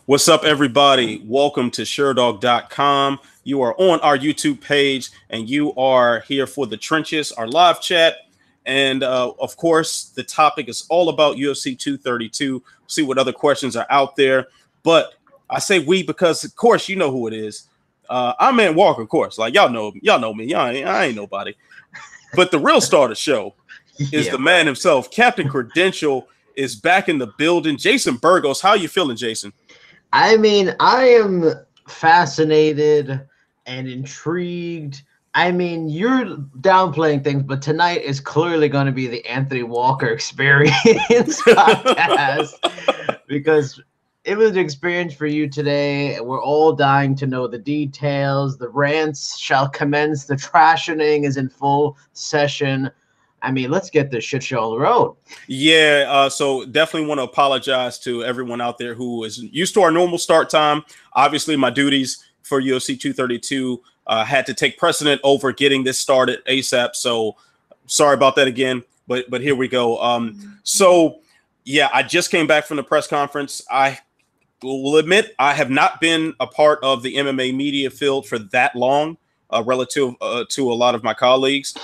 What's up, everybody? Welcome to Sherdog.com. You are on our YouTube page, and you are here for the trenches, our live chat. And of course, the topic is all about UFC 232. See what other questions are out there. But I say we because, of course, you know who it is. I'm Man Walker, of course. Like y'all know me. I ain't nobody. But the real star of the show is the man himself. Captain Credential is back in the building. Jason Burgos, how you feeling, Jason? I mean, I am fascinated and intrigued. I mean, you're downplaying things, but tonight is clearly going to be the Anthony Walker experience podcast because it was an experience for you today. We're all dying to know the details. The rants shall commence. The trashing is in full session. I mean, let's get this shit show on the road. Yeah, so definitely want to apologize to everyone out there who is used to our normal start time. Obviously, my duties for UFC 232 had to take precedent over getting this started ASAP. So sorry about that again, but here we go. So yeah, I just came back from the press conference. I will admit I have not been a part of the MMA media field for that long. Relative to a lot of my colleagues,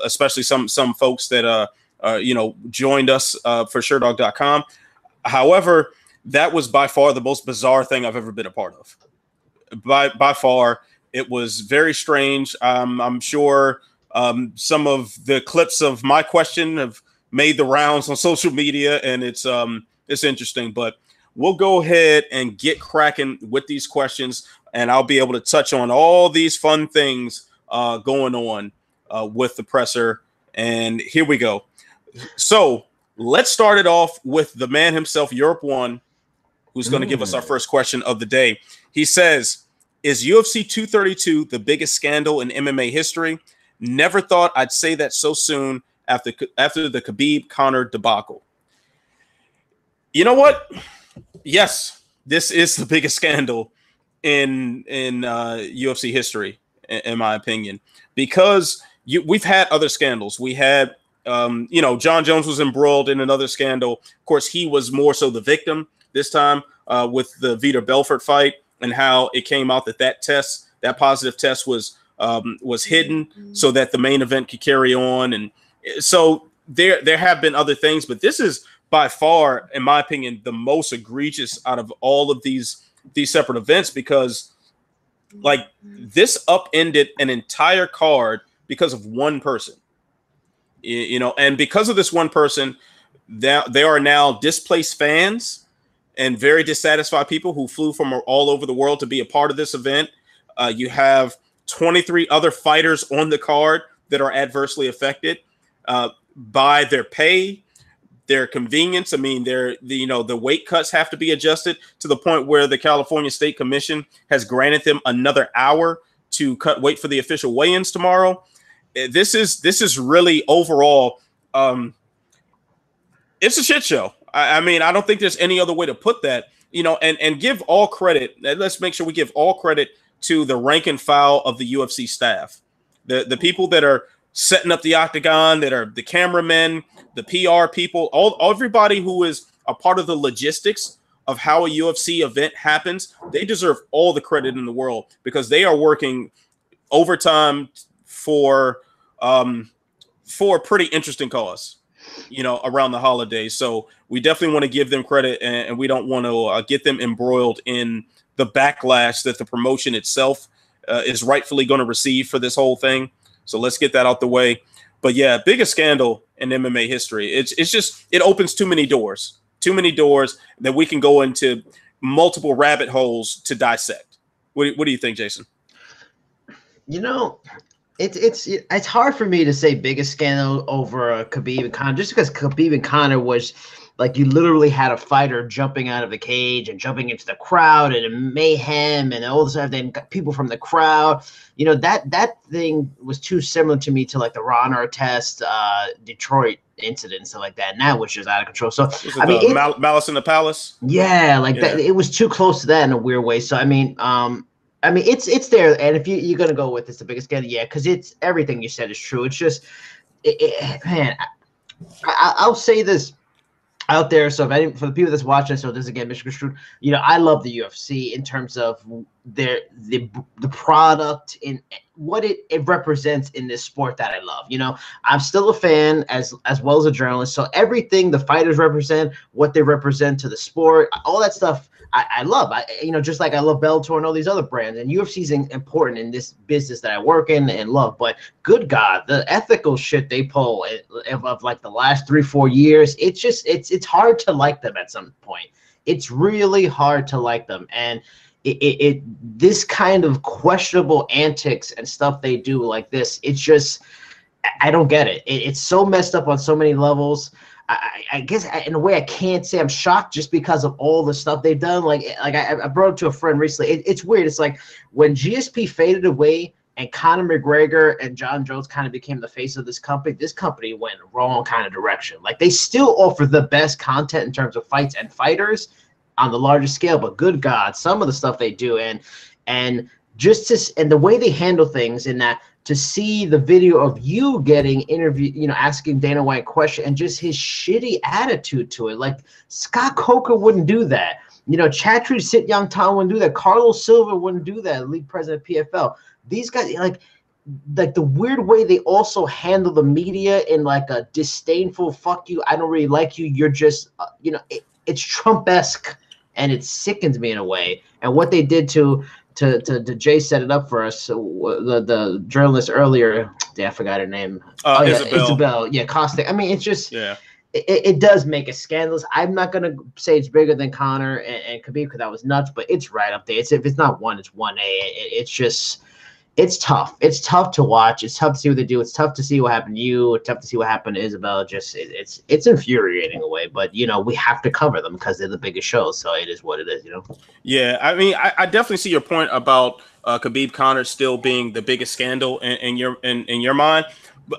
especially some folks that joined us for Sherdog.com. However, that was by far the most bizarre thing I've ever been a part of. By far, it was very strange. I'm sure some of the clips of my question have made the rounds on social media, and it's interesting. But we'll go ahead and get cracking with these questions. And I'll be able to touch on all these fun things going on with the presser. And here we go. So let's start it off with the man himself, Europe One, who's going to give us our first question of the day. He says, is UFC 232 the biggest scandal in MMA history? Never thought I'd say that so soon after the Khabib-Conor debacle. You know what? Yes, this is the biggest scandal in UFC history, in my opinion, because we've had other scandals. We had, John Jones was embroiled in another scandal. Of course, he was more so the victim this time with the Vitor Belfort fight and how it came out that positive test was hidden so that the main event could carry on. And so there have been other things, but this is by far, in my opinion, the most egregious out of all of these separate events, because like this upended an entire card because of one person, and because of this one person, there are now displaced fans and very dissatisfied people who flew from all over the world to be a part of this event. You have 23 other fighters on the card that are adversely affected by their pay, their convenience. I mean, the weight cuts have to be adjusted to the point where the California State Commission has granted them another hour to cut weight for the official weigh-ins tomorrow. This is really overall, it's a shit show. I mean, I don't think there's any other way to put that. And give all credit. Let's make sure we give all credit to the rank and file of the UFC staff, the people that are setting up the octagon, that are the cameramen, the PR people, everybody who is a part of the logistics of how a UFC event happens. They deserve all the credit in the world because they are working overtime for a pretty interesting cause, around the holidays. So we definitely want to give them credit, and we don't want to get them embroiled in the backlash that the promotion itself is rightfully going to receive for this whole thing. So let's get that out the way. But yeah, biggest scandal in MMA history. It's just, it opens too many doors that we can go into multiple rabbit holes to dissect. What do you think, Jason? It's hard for me to say biggest scandal over Khabib and Conor, just because Khabib and Conor was like, you literally had a fighter jumping out of the cage and jumping into the crowd and mayhem and all this stuff. Then people from the crowd, that thing was too similar to me to like the Ron Artest Detroit incident, stuff like that. And that was just out of control. So I mean, Malice in the Palace. Yeah, that. It was too close to that in a weird way. So I mean, it's there. And if you're gonna go with it's the biggest scandal, yeah, because it's everything you said is true. It's just, man, I'll say this. out there. So for the people that's watching, so this again, misconstrued. I love the UFC in terms of the product in what it represents in this sport that I love. I'm still a fan as well as a journalist. So everything the fighters represent, what they represent to the sport, all that stuff. I love, just like I love Bellator and all these other brands, and UFC is important in this business that I work in and love. But good God, the ethical shit they pull of like the last 3-4 years, it's hard to like them at some point. It's really hard to like them, and this kind of questionable antics and stuff they do like this, it's just I don't get it. It's so messed up on so many levels. I guess in a way I can't say I'm shocked just because of all the stuff they've done. Like I brought it to a friend recently. It's weird. It's like when GSP faded away and Conor McGregor and John Jones kind of became the face of this company went wrong kind of direction. Like they still offer the best content in terms of fights and fighters on the largest scale, but good God, some of the stuff they do and the way they handle things in that. To see the video of you getting interviewed, asking Dana White a question and just his shitty attitude to it. Like Scott Coker wouldn't do that. Chatri Sit-Young-Tom wouldn't do that. Carlos Silva wouldn't do that. League president of PFL. These guys, like the weird way they also handle the media in like a disdainful, fuck you, I don't really like you. You're just, it's Trump-esque and it sickens me in a way. And what they did to Jay set it up for us. The journalist earlier, I forgot her name. Isabel. Yeah, Costa. I mean, it's just it does make it scandalous. I'm not gonna say it's bigger than Conor and Khabib because that was nuts, but it's right up there. If it's not one, it's 1A. It's just it's tough. It's tough to watch. It's tough to see what they do. It's tough to see what happened to you. It's tough to see what happened to Isabel. Just it's infuriating in a way, but we have to cover them because they're the biggest shows. So it is what it is, Yeah, I mean, I definitely see your point about Khabib Conor still being the biggest scandal in your mind.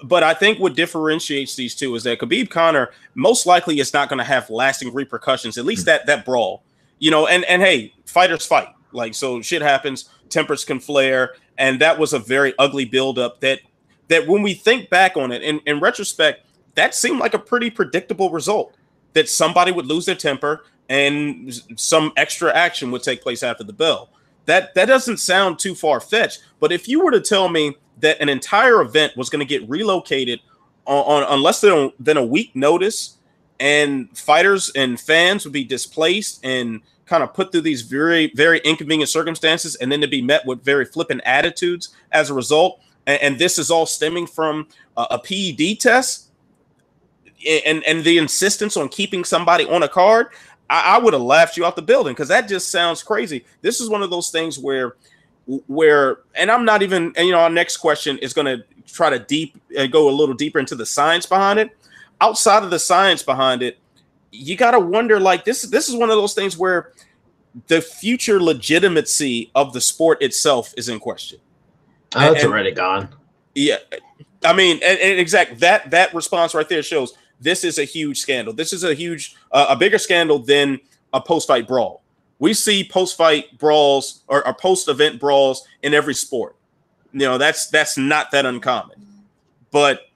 But I think what differentiates these two is that Khabib Conor most likely is not going to have lasting repercussions. At least that brawl, And hey, fighters fight. Like so, shit happens. Tempers can flare. And that was a very ugly buildup that when we think back on it, in retrospect, that seemed like a pretty predictable result, that somebody would lose their temper and some extra action would take place after the bell. That doesn't sound too far-fetched. But if you were to tell me that an entire event was going to get relocated on less than a week notice, and fighters and fans would be displaced and kind of put through these very, very inconvenient circumstances, and then to be met with very flippant attitudes as a result. And this is all stemming from a PED test and the insistence on keeping somebody on a card. I would have laughed you out the building because that just sounds crazy. This is one of those things where, and I'm not even, and our next question is going to try to go a little deeper into the science behind it. Outside of the science behind it, you got to wonder, like, this is one of those things where the future legitimacy of the sport itself is in question. Oh, it's already gone. Yeah. I mean, and exact that response right there shows this is a huge scandal. This is a bigger scandal than a post-fight brawl. We see post-fight brawls or post-event brawls in every sport. That's not that uncommon. But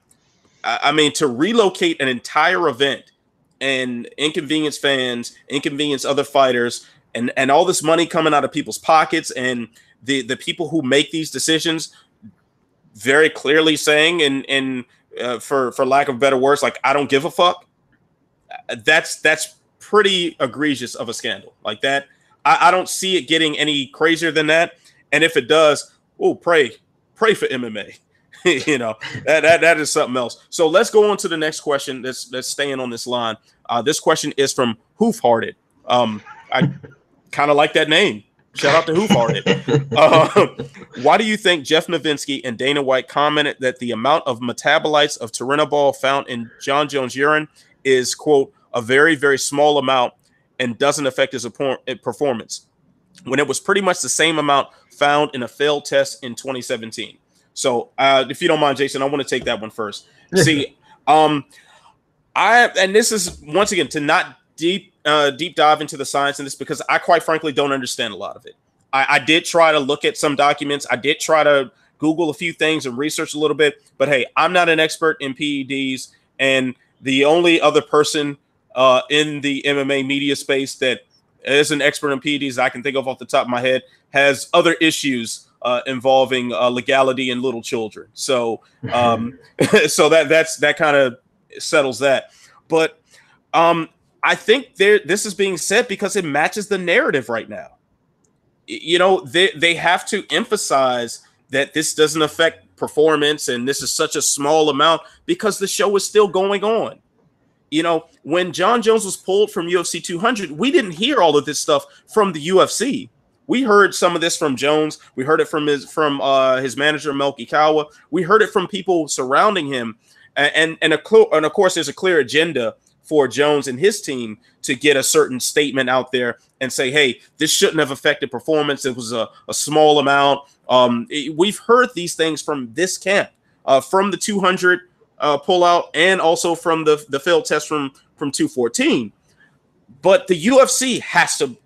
I mean, to relocate an entire event and inconvenience fans, inconvenience other fighters, and all this money coming out of people's pockets, and the people who make these decisions very clearly saying, and for lack of better words, like, I don't give a fuck. That's pretty egregious of a scandal. Like that, I don't see it getting any crazier than that. And if it does, pray for MMA. that is something else. So let's go on to the next question. That's staying on this line. This question is from Hoofhearted. I kind of like that name. Shout out to Hoofhearted. Why do you think Jeff Novitzky and Dana White commented that the amount of metabolites of turinabol found in John Jones' urine is, quote, a very, very small amount and doesn't affect his performance, when it was pretty much the same amount found in a failed test in 2017? So if you don't mind, Jason, I want to take that one first. See, and this is, once again, to not deep dive into the science in this, because I quite frankly don't understand a lot of it. I did try to look at some documents. I did try to Google a few things and research a little bit, but hey, I'm not an expert in PEDs, and the only other person in the MMA media space that is an expert in PEDs I can think of off the top of my head has other issues involving legality and little children. So so that kind of settles that. But I think this is being said because it matches the narrative right now. You know, they have to emphasize that this doesn't affect performance and this is such a small amount because the show is still going on. You know, when John Jones was pulled from UFC 200, we didn't hear all of this stuff from the UFC. We heard some of this from Jones. We heard it from his manager, Melky Kawa. We heard it from people surrounding him. And of course, there's a clear agenda for Jones and his team to get a certain statement out there and say, hey, this shouldn't have affected performance. It was a small amount. We've heard these things from this camp, from the 200 pullout and also from the failed test from 214. But the UFC has to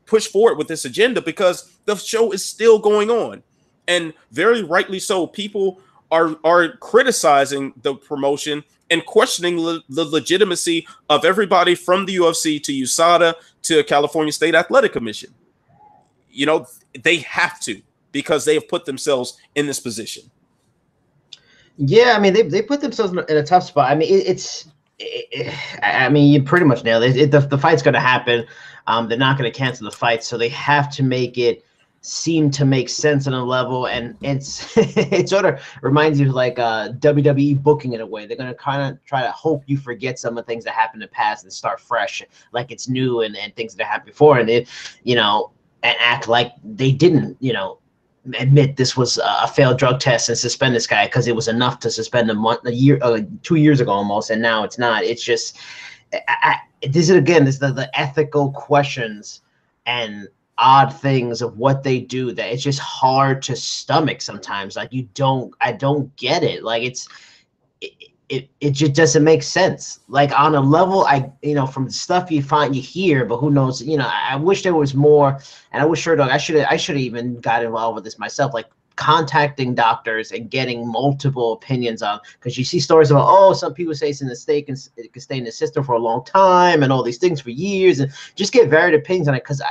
push forward with this agenda because the show is still going on. And very rightly so, people are criticizing the promotion and questioning the legitimacy of everybody from the UFC to USADA to California State Athletic Commission. You know, they have to because they have put themselves in this position. Yeah, I mean, they put themselves in a tough spot. I mean, I mean, you pretty much nailed it. The fight's going to happen. They're not going to cancel the fight, so they have to make it seem to make sense on a level, and it sort of reminds you of like WWE booking in a way. They're going to kind of try to hope you forget some of the things that happened in the past and start fresh, like it's new and things that happened before, and and act like they didn't, admit this was a failed drug test and suspend this guy because it was enough to suspend him 2 years ago almost, and now it's not. It's just this is the ethical questions and odd things of what they do that it's just hard to stomach sometimes. Like I don't get it. Like it just doesn't make sense. Like on a level, from the stuff you hear, but who knows? I wish there was more, and I wish Sherdog, I should have even got involved with this myself, like contacting doctors and getting multiple opinions on, because you see stories about, some people say it's in the state and it can stay in the system for a long time and all these things for years, and just get varied opinions on it, because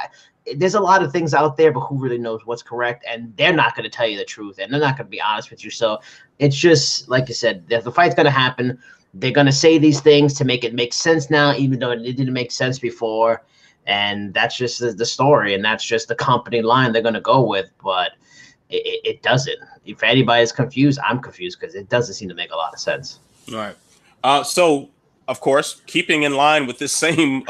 there's a lot of things out there, but who really knows what's correct? And they're not going to tell you the truth, and they're not going to be honest with you. So it's just, like you said, the fight's going to happen. They're going to say these things to make it make sense now, even though it didn't make sense before. And that's just the story, and that's just the company line they're going to go with. But it doesn't. If anybody's confused, I'm confused, because it doesn't seem to make a lot of sense. All right. So, of course, keeping in line with this same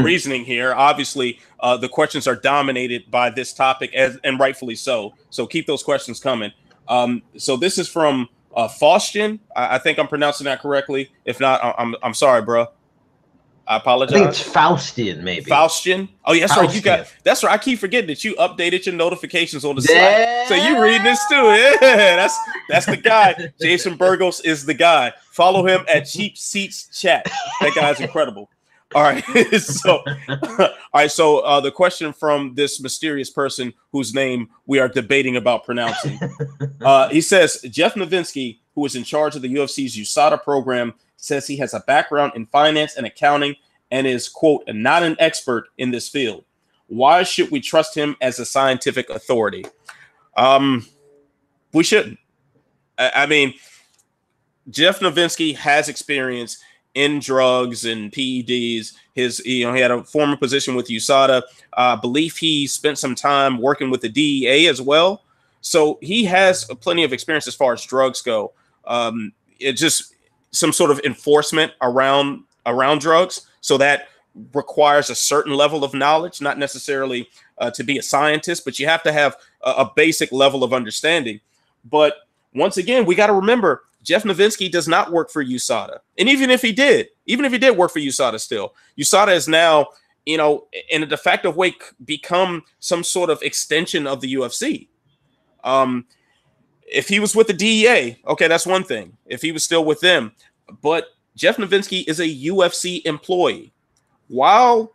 reasoning here, obviously the questions are dominated by this topic, and rightfully so. So keep those questions coming. So this is from Faustian. I think I'm pronouncing that correctly. If not, I'm sorry, bro. I apologize. I think it's Faustian, maybe. Faustian. Oh, yeah, that's right. That's right. I keep forgetting that you updated your notifications on the site. So you read this too. Yeah, that's the guy. Jason Burgos is the guy. Follow him at Cheap Seats Chat. That guy's incredible. All right. So the question from this mysterious person whose name we are debating about pronouncing. He says, Jeff Novinsky, who is in charge of the UFC's USADA program, says he has a background in finance and accounting and is, quote, not an expert in this field. Why should we trust him as a scientific authority? We shouldn't. I mean, Jeff Novinsky has experience in drugs and PEDs. He had a former position with USADA. I believe he spent some time working with the DEA as well. So he has plenty of experience as far as drugs go. It just some sort of enforcement around drugs. So that requires a certain level of knowledge, not necessarily to be a scientist, but you have to have a basic level of understanding. But once again, we got to remember, Jeff Novinsky does not work for USADA. And even if he did work for USADA still, USADA is now, in a de facto way, become some sort of extension of the UFC. If he was with the DEA, okay, that's one thing. If he was still with them. But Jeff Novinsky is a UFC employee. While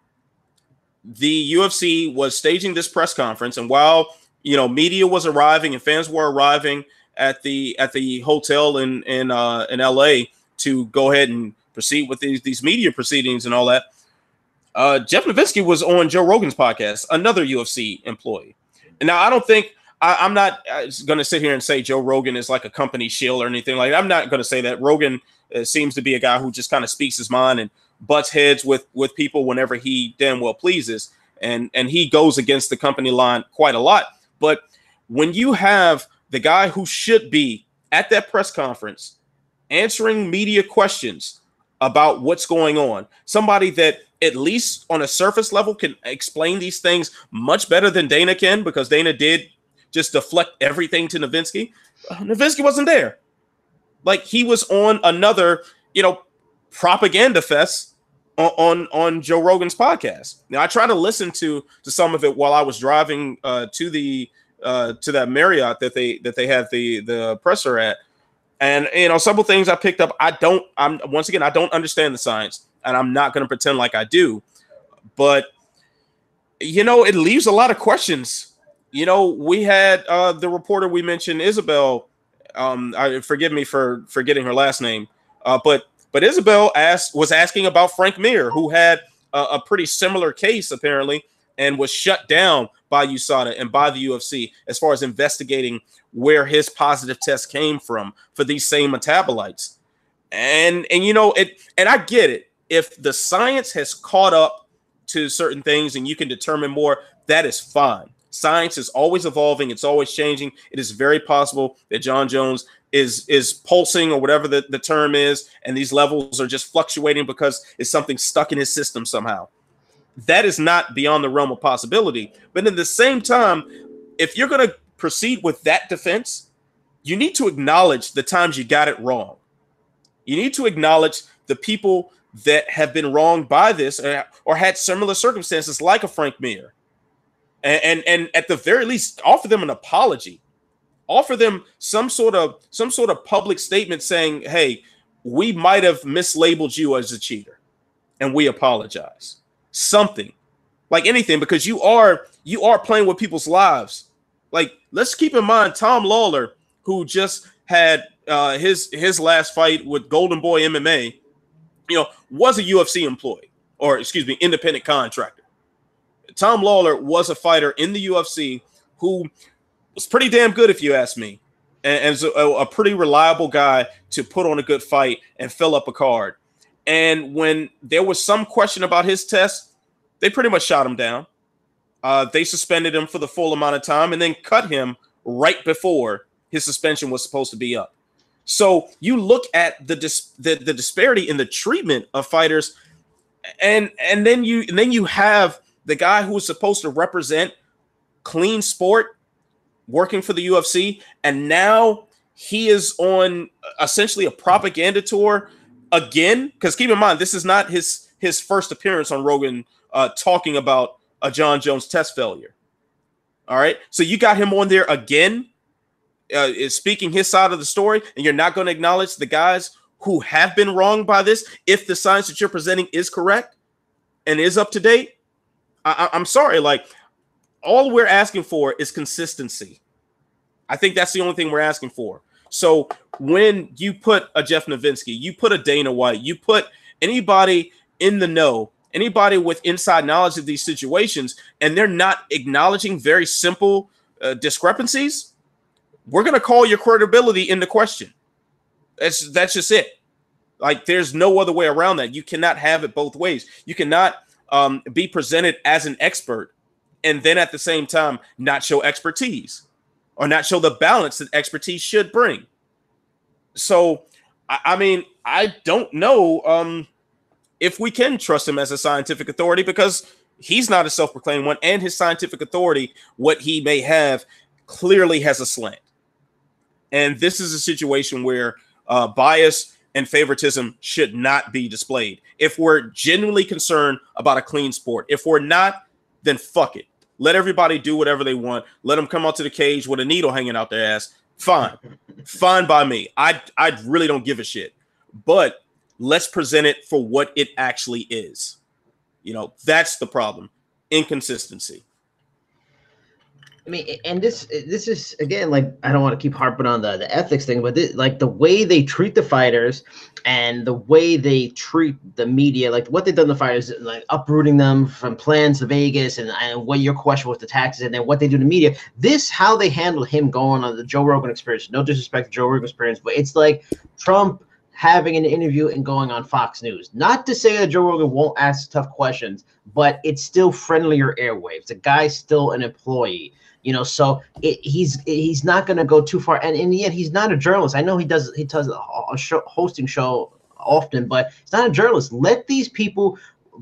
the UFC was staging this press conference, and while media was arriving and fans were arriving at the hotel in LA to go ahead and proceed with these media proceedings and all that. Jeff Novitzky was on Joe Rogan's podcast, another UFC employee. And now I don't think I'm not going to sit here and say Joe Rogan is like a company shill or anything like that. I'm not going to say that. Rogan seems to be a guy who just kind of speaks his mind and butts heads with people whenever he damn well pleases. And he goes against the company line quite a lot. But when you have the guy who should be at that press conference answering media questions about what's going on, somebody that at least on a surface level can explain these things much better than Dana can, because Dana did just deflect everything to Novitzky. Novitzky wasn't there. Like, he was on another, propaganda fest on Joe Rogan's podcast. Now, I try to listen to some of it while I was driving to that Marriott that they had the presser at. And, several things I picked up. I don't understand the science, and I'm not going to pretend like I do. But, it leaves a lot of questions. We had the reporter we mentioned, Isabel. Forgive me for forgetting her last name. But Isabel was asking about Frank Mir, who had a pretty similar case, apparently, and was shut down by USADA and by the UFC as far as investigating where his positive test came from for these same metabolites. And I get it. If the science has caught up to certain things and you can determine more, that is fine. Science is always evolving. It's always changing. It is very possible that John Jones is pulsing, or whatever the term is, and these levels are just fluctuating because it's something stuck in his system somehow. That is not beyond the realm of possibility. But at the same time, if you're going to proceed with that defense, you need to acknowledge the times you got it wrong. You need to acknowledge the people that have been wronged by this or had similar circumstances, like a Frank Mir. And at the very least, offer them an apology. Offer them some sort of public statement saying, hey, we might have mislabeled you as a cheater, and we apologize. Something, like anything, because you are playing with people's lives. Like, let's keep in mind Tom Lawler, who just had his last fight with Golden Boy MMA, was a UFC employee, or independent contractor. Tom Lawler was a fighter in the UFC who was pretty damn good, if you ask me, and a pretty reliable guy to put on a good fight and fill up a card. And when there was some question about his test, they pretty much shot him down. They suspended him for the full amount of time and then cut him right before his suspension was supposed to be up. So you look at the disparity in the treatment of fighters, and then you have the guy who was supposed to represent clean sport working for the UFC, and now he is on essentially a propaganda tour again. Because keep in mind, this is not his first appearance on Rogan talking about a John Jones test failure. All right, so you got him on there again, is speaking his side of the story, and you're not going to acknowledge the guys who have been wronged by this if the science that you're presenting is correct and is up to date. I'm sorry, like, all we're asking for is consistency. I think that's the only thing we're asking for. So when you put a Jeff Novitzky, you put a Dana White, you put anybody in the know, anybody with inside knowledge of these situations, and they're not acknowledging very simple discrepancies, we're going to call your credibility into question. That's just it. Like, there's no other way around that. You cannot have it both ways. You cannot be presented as an expert and then at the same time not show expertise or not show the balance that expertise should bring. So, I mean, I don't know if we can trust him as a scientific authority, because he's not a self-proclaimed one, and his scientific authority, what he may have, clearly has a slant. And this is a situation where bias and favoritism should not be displayed. If we're genuinely concerned about a clean sport, if we're not, then fuck it. Let everybody do whatever they want. Let them come out to the cage with a needle hanging out their ass. Fine. Fine by me. I really don't give a shit. But let's present it for what it actually is. That's the problem. Inconsistency. I mean, and this is again, like, I don't want to keep harping on the ethics thing, but like the way they treat the fighters and the way they treat the media, like what they've done to the fighters, like uprooting them from plans to Vegas, and what your question was the taxes, and then what they do to media. This, how they handle him going on the Joe Rogan Experience. No disrespect to Joe Rogan Experience, but it's like Trump having an interview and going on Fox News. Not to say that Joe Rogan won't ask tough questions, but it's still friendlier airwaves. The guy's still an employee. So he's not going to go too far, and in the end, he's not a journalist. I know he does a hosting show often, but he's not a journalist. Let these people,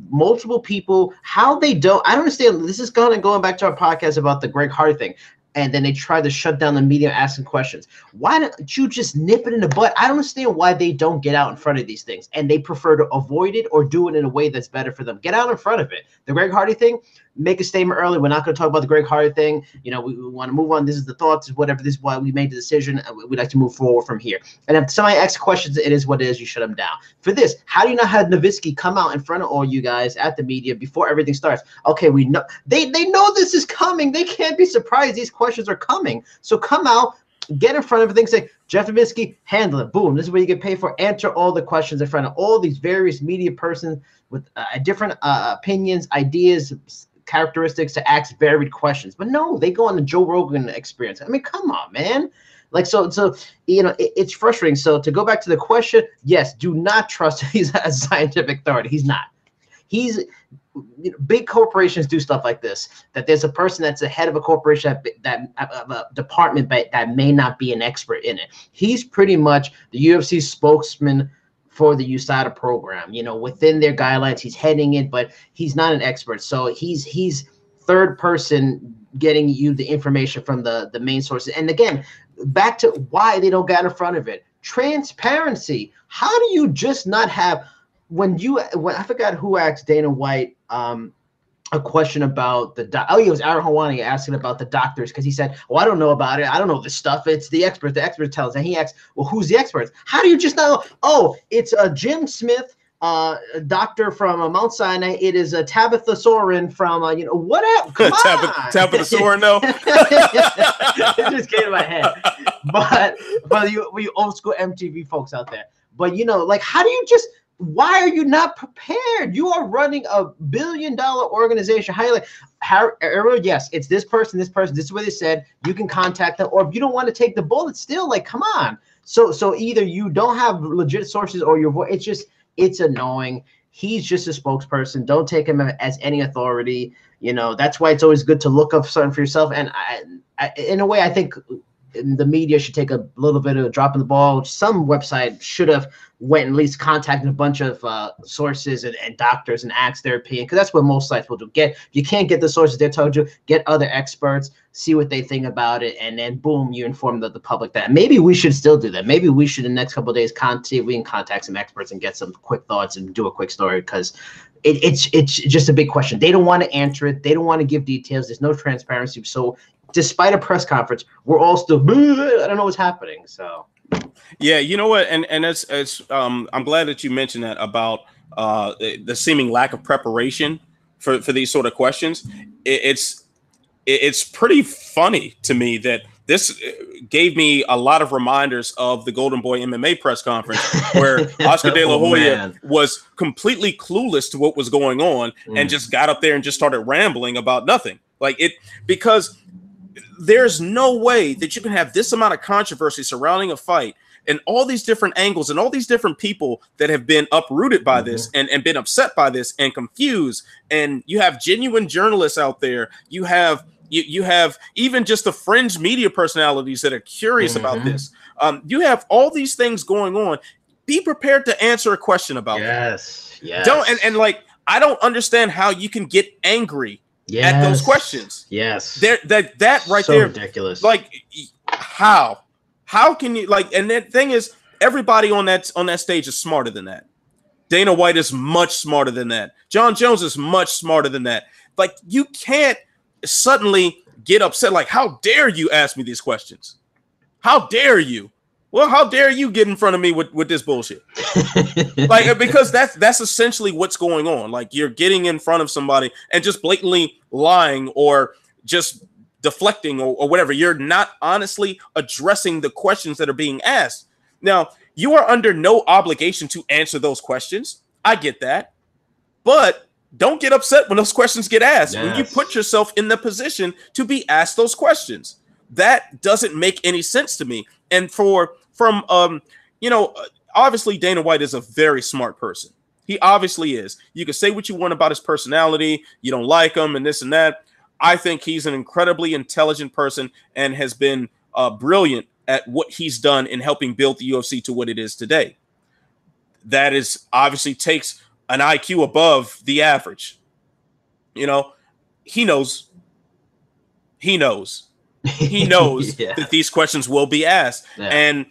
multiple people, how they don't. I don't understand. This is going back to our podcast about the Greg Hardy thing. And then they try to shut down the media asking questions. Why don't you just nip it in the butt? I don't understand why they don't get out in front of these things, and they prefer to avoid it or do it in a way that's better for them. Get out in front of it. The Greg Hardy thing, make a statement early. We're not going to talk about the Greg Hardy thing. We want to move on. This is the thoughts, whatever. This is why we made the decision. We'd like to move forward from here. And if somebody asks questions, it is what it is. You shut them down. For this, how do you not have Nowitzki come out in front of all you guys at the media before everything starts? Okay, we know they know this is coming. They can't be surprised these questions are coming. So come out, get in front of everything, say, Jeff Nowitzki, handle it. Boom. This is what you get paid for. Answer all the questions in front of all these various media persons with different opinions, ideas, characteristics to ask varied questions. But no, they go on the Joe Rogan Experience. I mean, come on, man. Like, so it's frustrating. So to go back to the question, yes, do not trust he's a scientific authority. He's not. Big corporations do stuff like this, that there's a person that's the head of a corporation that a department that may not be an expert in it. He's pretty much the UFC spokesman for the USADA program, within their guidelines. He's heading it, but he's not an expert. So he's third person getting you the information from the main sources. And again, back to why they don't get in front of it. Transparency. How do you just not have, when I forgot who asked Dana White a question about it was Aaron Hawani asking about the doctors, because he said, I don't know about it. I don't know this stuff. It's the expert. The expert tells. And he asks, well, who's the expert? How do you just not know? Oh, it's Jim Smith, a doctor from Mount Sinai. It is Tabitha Soren from, whatever. Come on. Tabitha Soren, no. It just came to my head. But you old school MTV folks out there. But, like, how do you just, why are you not prepared? You are running a $1 billion organization. Yes, it's this person. This is what they said. You can contact them, or if you don't want to take the bullet, still, like, come on. So either you don't have legit sources, or your voice. It's annoying. He's just a spokesperson. Don't take him as any authority. That's why it's always good to look up something for yourself. And I in a way, I think the media should take a little bit of a drop in the ball. Some website should have went and at least contacted a bunch of sources and doctors and asked their opinion, because that's what most sites will do. You can't get the sources they told you, get other experts, see what they think about it, and then boom, you inform the public that. Maybe we should still do that. Maybe we should in the next couple of days see if we can contact some experts and get some quick thoughts and do a quick story, because it's just a big question. They don't want to answer it. They don't want to give details. There's no transparency. So despite a press conference, we're all still, I don't know what's happening. So yeah, you know what, and it's I'm glad that you mentioned that about the seeming lack of preparation for these sort of questions. It's pretty funny to me that this gave me a lot of reminders of the Golden Boy MMA press conference, where Oscar De La Hoya was completely clueless to what was going on and just got up there and just started rambling about nothing. Because there's no way that you can have this amount of controversy surrounding a fight and all these different angles and all these different people that have been uprooted by this and been upset by this and confused. And you have genuine journalists out there. You have even just the fringe media personalities that are curious about this. You have all these things going on. Be prepared to answer a question about that. Yes. I don't understand how you can get angry at those questions. Yes. That right so there. Ridiculous. Like, how can you, like, and the thing is, everybody on that stage is smarter than that. Dana White is much smarter than that. John Jones is much smarter than that. Like, you can't suddenly get upset. Like, how dare you ask me these questions? How dare you? Well, how dare you get in front of me with this bullshit? Because that's essentially what's going on. Like, you're getting in front of somebody and just blatantly lying or just deflecting or whatever. You're not honestly addressing the questions that are being asked. Now, you are under no obligation to answer those questions. I get that. But don't get upset when those questions get asked. Yes. When you put yourself in the position to be asked those questions. That doesn't make any sense to me. And obviously Dana White is a very smart person. He obviously is. You can say what you want about his personality. You don't like him and this and that. I think he's an incredibly intelligent person and has been brilliant at what he's done in helping build the UFC to what it is today. That is obviously takes an IQ above the average. He knows yeah. that these questions will be asked. Yeah. And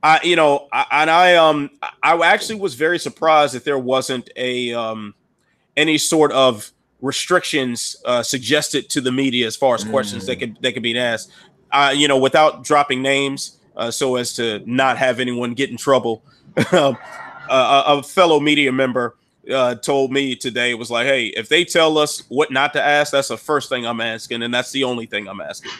I actually was very surprised that there wasn't any sort of restrictions suggested to the media as far as questions that could be asked. Without dropping names, so as to not have anyone get in trouble. A fellow media member told me today, was like, hey, if they tell us what not to ask, that's the first thing I'm asking, and that's the only thing I'm asking.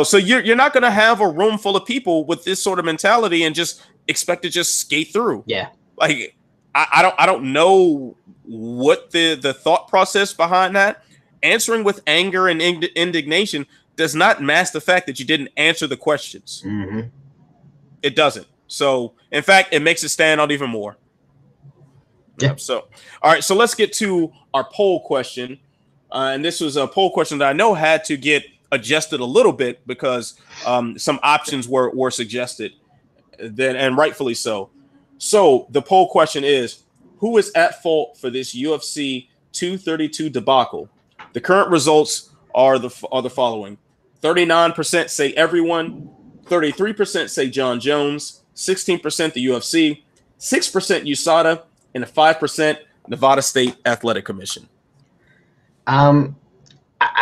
So you're not going to have a room full of people with this sort of mentality and just expect to just skate through. Yeah, like I don't know what the thought process behind that. Answering with anger and indignation does not mask the fact that you didn't answer the questions. Mm-hmm. It doesn't. So, in fact, it makes it stand out even more. Yeah. So, all right. So let's get to our poll question. And this was a poll question that I know had to get adjusted a little bit because some options were suggested, and rightfully so. So the poll question is, who is at fault for this UFC 232 debacle? The current results are the following. 39% say everyone, 33% say John Jones, 16% the UFC, 6% USADA, and 5% Nevada State Athletic Commission. I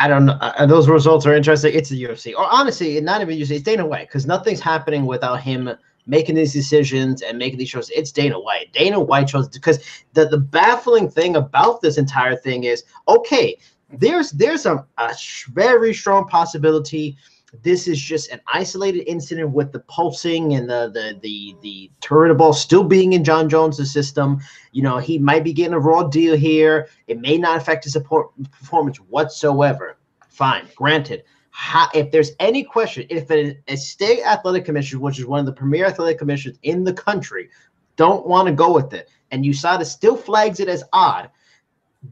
don't know. Those results are interesting. It's the UFC, or honestly, not even UFC. It's Dana White, because nothing's happening without him making these decisions and making these shows. It's Dana White. Dana White chose, because the baffling thing about this entire thing is, okay, there's a very strong possibility this is just an isolated incident with the pulsing and the turret ball still being in John Jones' system. He might be getting a raw deal here. It may not affect his performance whatsoever. Fine, granted. If there's any question, if a state athletic commission, which is one of the premier athletic commissions in the country, don't want to go with it, and USADA still flags it as odd,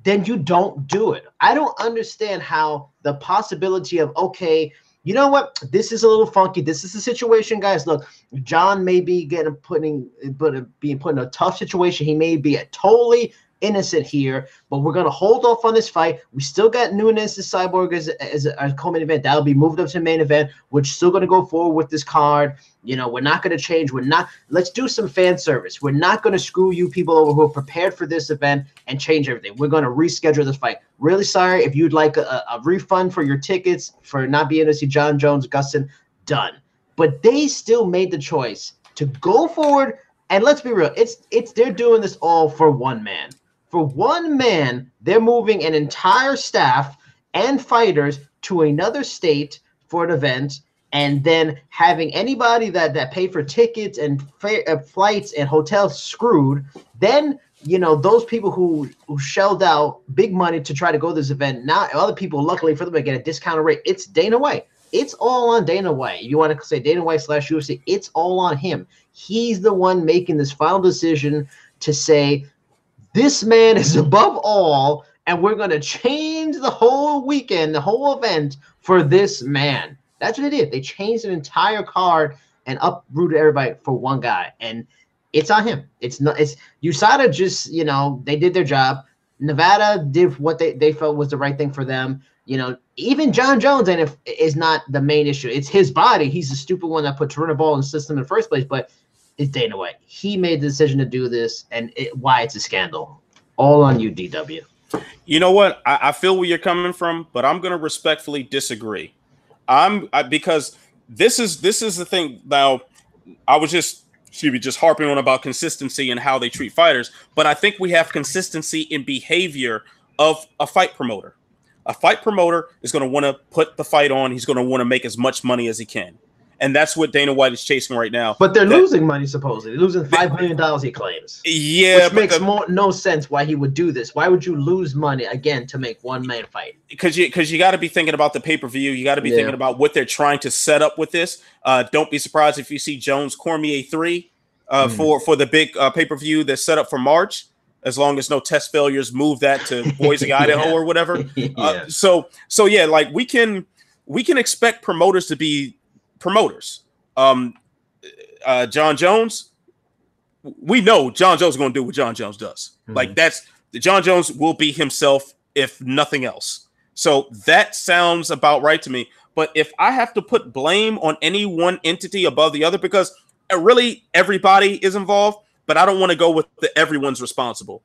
then you don't do it. I don't understand how the possibility of, okay, you know what? This is a little funky. This is the situation, guys. Look, John may be being put in a tough situation. He may be totally innocent here, but we're going to hold off on this fight. We still got Nunes and Cyborg as a co-main event. That'll be moved up to the main event. We're still going to go forward with this card. We're not going to change. Let's do some fan service. We're not going to screw you people over who are prepared for this event and change everything. We're going to reschedule this fight. Really sorry. If you'd like a refund for your tickets for not being able to see John Jones, Gustin, done. But they still made the choice to go forward. And let's be real. They're doing this all for one man. For one man, they're moving an entire staff and fighters to another state for an event, and then having anybody that paid for tickets and flights and hotels screwed. Then, those people who shelled out big money to try to go to this event, now other people, luckily for them, they get a discounted rate. It's Dana White. It's all on Dana White. You want to say Dana White / UFC, it's all on him. He's the one making this final decision to say, this man is above all, and we're going to change the whole weekend, the whole event for this man. That's what they did. They changed an entire card and uprooted everybody for one guy, and it's on him. It's USADA just, they did their job. Nevada did what they felt was the right thing for them. Even John Jones is not the main issue. It's his body. He's the stupid one that put Ball in the system in the first place, but it's Dana White. He made the decision to do this, and why it's a scandal. All on you, DW. You know what? I feel where you're coming from, but I'm going to respectfully disagree. Because this is the thing. Now, I was just harping on about consistency and how they treat fighters, but I think we have consistency in behavior of a fight promoter. A fight promoter is going to want to put the fight on. He's going to want to make as much money as he can. And that's what Dana White is chasing right now. But they're losing money, supposedly. Losing $5 million, he claims. Yeah. Which makes no sense why he would do this. Why would you lose money, again, to make one-man fight? Because you got to be thinking about the pay-per-view. You got to be thinking about what they're trying to set up with this. Don't be surprised if you see Jones-Cormier 3 for the big pay-per-view that's set up for March. As long as no test failures move that to Boise, Idaho or whatever. So like we can expect promoters to be promoters. John Jones, we know John Jones is going to do what John Jones does. Like John Jones will be himself, if nothing else. So that sounds about right to me. But if I have to put blame on any one entity above the other, because really everybody is involved, but I don't want to go with the everyone's responsible.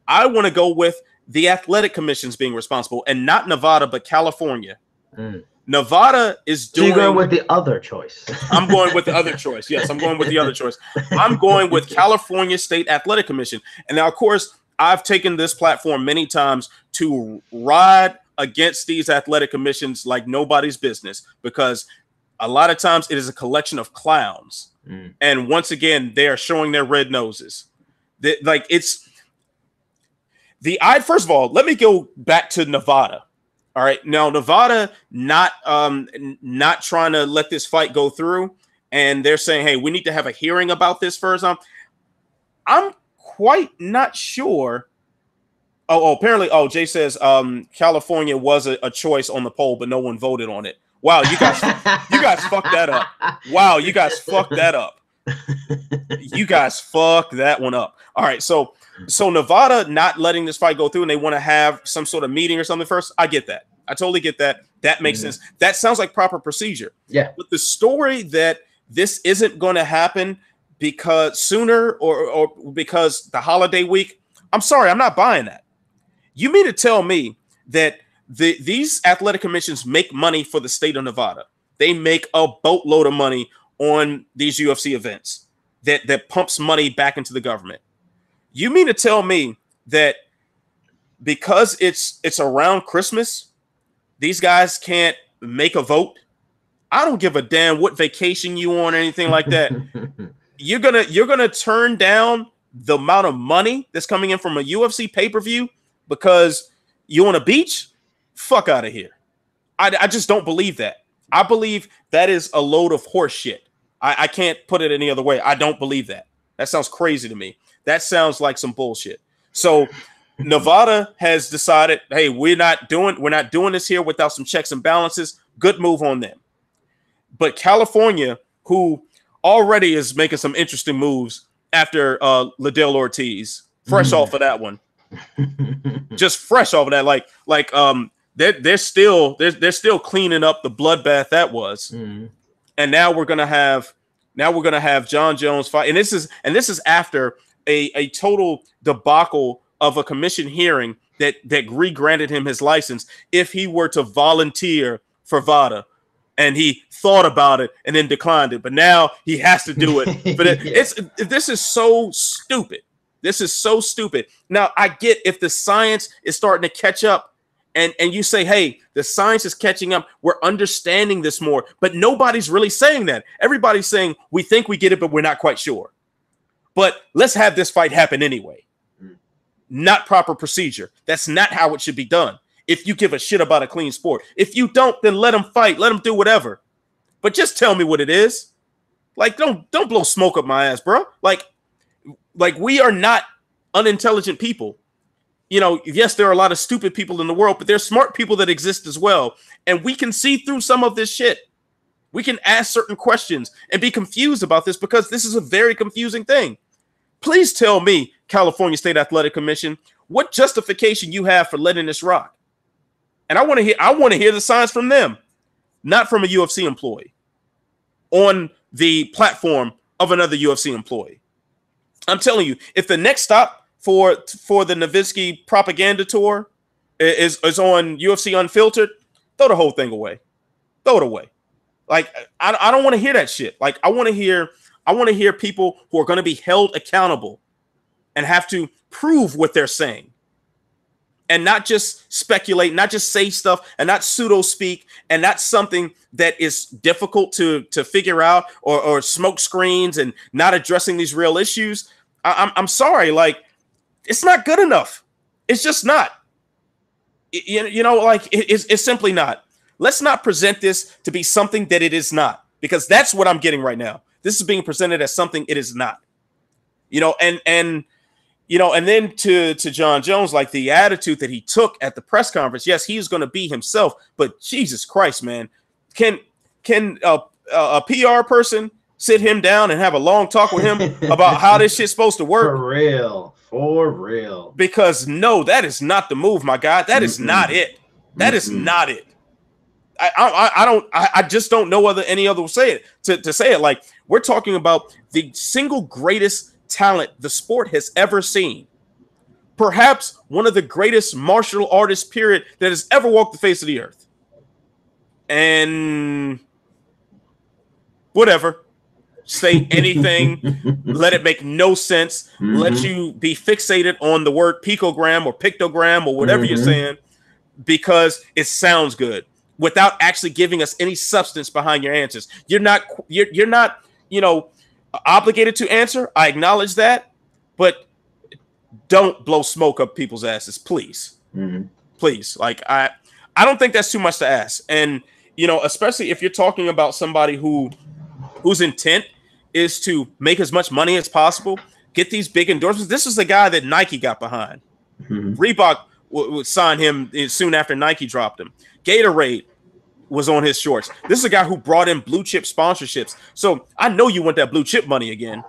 I want to go with the athletic commissions being responsible, and not Nevada, but California. Nevada is doing. So you're going with the other choice. I'm going with the other choice. Yes, I'm going with the other choice. I'm going with California State Athletic Commission. And now, of course, I've taken this platform many times to ride against these athletic commissions like nobody's business, because a lot of times it is a collection of clowns. And once again, they are showing their red noses. First of all, let me go back to Nevada. All right. Now, Nevada not trying to let this fight go through. And they're saying, hey, we need to have a hearing about this first. I'm quite not sure. Apparently, Jay says California was a choice on the poll, but no one voted on it. Wow, you guys fucked that up. Wow, you guys fucked that up. You guys fucked that one up. All right, so Nevada not letting this fight go through, and they want to have some sort of meeting or something first. I get that. I totally get that. That makes sense. That sounds like proper procedure. Yeah. But the story that this isn't going to happen because sooner or because the holiday week, I'm sorry, I'm not buying that. You mean to tell me that these athletic commissions make money for the state of Nevada? They make a boatload of money on these UFC events that pumps money back into the government. You mean to tell me that because it's around Christmas, these guys can't make a vote? I don't give a damn what vacation you on or anything like that. You're gonna turn down the amount of money that's coming in from a UFC pay-per-view because you on a beach? Fuck out of here. I just don't believe that. I believe that is a load of horse shit. I can't put it any other way. I don't believe that. That sounds crazy to me. That sounds like some bullshit. So Nevada has decided, hey, we're not doing this here without some checks and balances. Good move on them. But California, who already is making some interesting moves after Liddell Ortiz, fresh off of that one. Just fresh off of that, they're still cleaning up the bloodbath that was, and now we're gonna have John Jones fight, and this is after a total debacle of a commission hearing that granted him his license if he were to volunteer for VADA, and he thought about it and then declined it, but now he has to do it. But this is so stupid. This is so stupid. Now, I get if the science is starting to catch up and you say, hey, the science is catching up. We're understanding this more. But nobody's really saying that. Everybody's saying we think we get it, but we're not quite sure. But let's have this fight happen anyway. Not proper procedure. That's not how it should be done. If you give a shit about a clean sport. If you don't, then let them fight. Let them do whatever. But just tell me what it is. Like, don't blow smoke up my ass, bro. Like we are not unintelligent people. You know, yes, there are a lot of stupid people in the world, but there's smart people that exist as well. And we can see through some of this shit. We can ask certain questions and be confused about this because this is a very confusing thing. Please tell me, California State Athletic Commission, what justification you have for letting this rock. And I want to hear the science from them, not from a UFC employee on the platform of another UFC employee. I'm telling you, if the next stop for the Nowitzki propaganda tour is on UFC Unfiltered, throw the whole thing away. Throw it away. Like I don't want to hear that shit. Like I want to hear people who are going to be held accountable and have to prove what they're saying. and not just speculate, not just say stuff and not pseudo speak and not something that is difficult to figure out or smoke screens and not addressing these real issues. I'm sorry, like it's not good enough. It's just not. It's simply not. Let's not present this to be something that it is not, because that's what I'm getting right now. This is being presented as something it is not. And then to John Jones, like the attitude that he took at the press conference. Yes, he's going to be himself, but Jesus Christ, man, can a PR person sit him down and have a long talk with him about how this shit's supposed to work? For real. Because no, that is not the move, my guy. That is not it. That is not it. I just don't know any other way to say it. To say it, like we're talking about the single greatest talent the sport has ever seen. Perhaps one of the greatest martial artists, period, that has ever walked the face of the earth. And whatever. Say anything, let it make no sense, let you be fixated on the word picogram or pictogram or whatever you're saying because it sounds good without actually giving us any substance behind your answers. You're not obligated to answer. I acknowledge that, but don't blow smoke up people's asses, please. Please. Like I don't think that's too much to ask. And especially if you're talking about somebody whose intent is to make as much money as possible, get these big endorsements. This is the guy that Nike got behind. Reebok would sign him soon after Nike dropped him. Gatorade was on his shorts. This is a guy who brought in blue chip sponsorships. So I know you want that blue chip money again.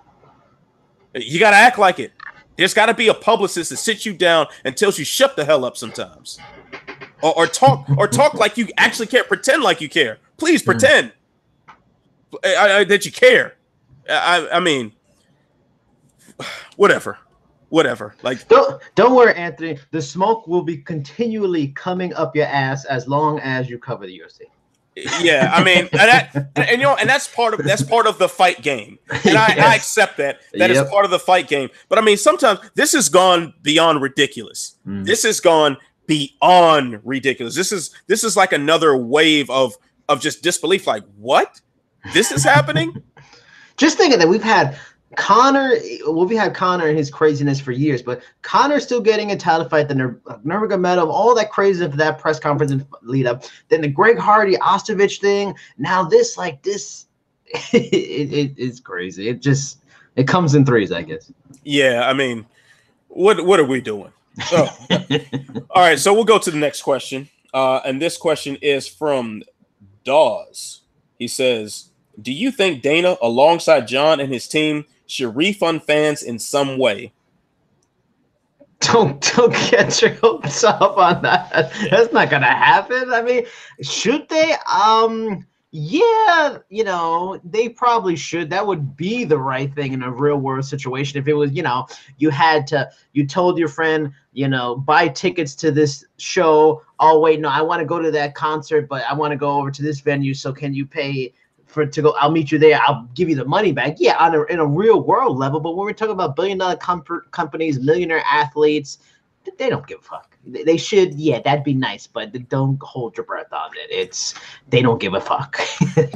You got to act like it. There's got to be a publicist that sits you down and tells you shut the hell up sometimes. Or talk like you actually care. Pretend like you care. Please pretend that you care. I mean, whatever. Like, don't worry, Anthony. The smoke will be continually coming up your ass as long as you cover the UFC. Yeah, I mean, and that's part of the fight game, and I accept that is part of the fight game. But I mean, sometimes this has gone beyond ridiculous. This has gone beyond ridiculous. This is like another wave of just disbelief. Like, what? This is happening? Just thinking that we've had Conor and his craziness for years, but Conor's still getting a title fight, the Nurmagomedov, all that crazy for that press conference and lead up. Then the Greg Hardy Ostovich thing. Now this, it's crazy. It comes in threes, I guess. Yeah, I mean, what are we doing? Oh. All right, so we'll go to the next question. And this question is from Dawes. He says, do you think Dana, alongside John and his team, should refund fans in some way? Don't get your hopes up on that. That's not gonna happen. I mean, should they? Yeah, they probably should. That would be the right thing in a real world situation. If it was, you told your friend, buy tickets to this show. Oh wait, no, I want to go to that concert, but I want to go over to this venue. So can you pay to go? I'll meet you there. I'll give you the money back. Yeah, in a real world level. But when we're talking about billion-dollar companies, millionaire athletes, they don't give a fuck. They should, that'd be nice, but don't hold your breath on it. They don't give a fuck.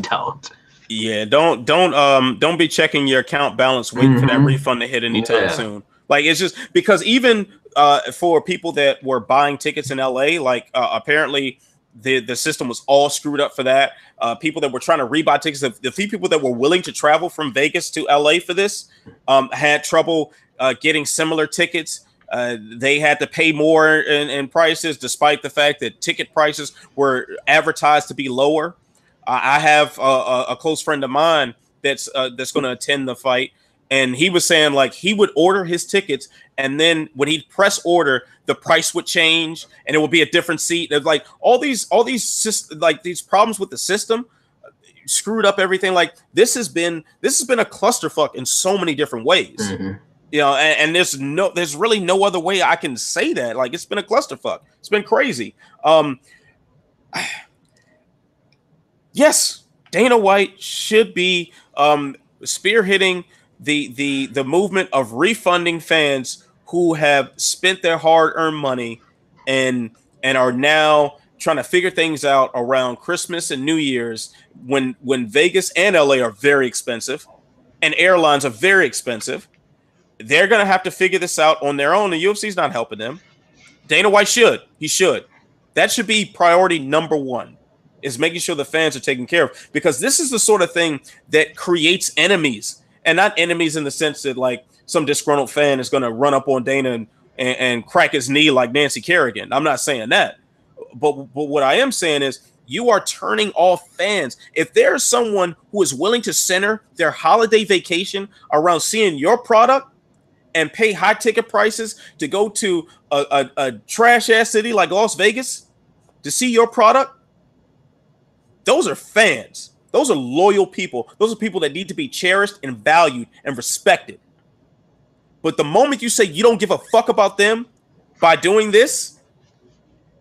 Don't. Yeah, don't be checking your account balance waiting for that refund to hit anytime soon. Like, it's just because even for people that were buying tickets in LA, like apparently the system was all screwed up for that. People that were trying to rebuy tickets, the few people that were willing to travel from Vegas to LA for this had trouble getting similar tickets. They had to pay more in prices, despite the fact that ticket prices were advertised to be lower. I have a close friend of mine that's going to attend the fight, and he was saying like he would order his tickets, and then when he'd press order, the price would change, and it would be a different seat. There's like all these these problems with the system screwed up everything. Like this has been a clusterfuck in so many different ways. And there's really no other way I can say that. Like, it's been a clusterfuck. It's been crazy. Yes, Dana White should be spearheading the movement of refunding fans who have spent their hard-earned money and are now trying to figure things out around Christmas and New Year's when Vegas and LA are very expensive and airlines are very expensive. They're going to have to figure this out on their own. The UFC's not helping them. Dana White should. He should. That should be priority number one, is making sure the fans are taken care of, because this is the sort of thing that creates enemies, and not enemies in the sense that like some disgruntled fan is going to run up on Dana and crack his knee like Nancy Kerrigan. I'm not saying that. But what I am saying is you are turning off fans. If there's someone who is willing to center their holiday vacation around seeing your product and pay high ticket prices to go to a trash ass city like Las Vegas to see your product, those are fans. Those are loyal people. Those are people that need to be cherished and valued and respected. But the moment you say you don't give a fuck about them by doing this,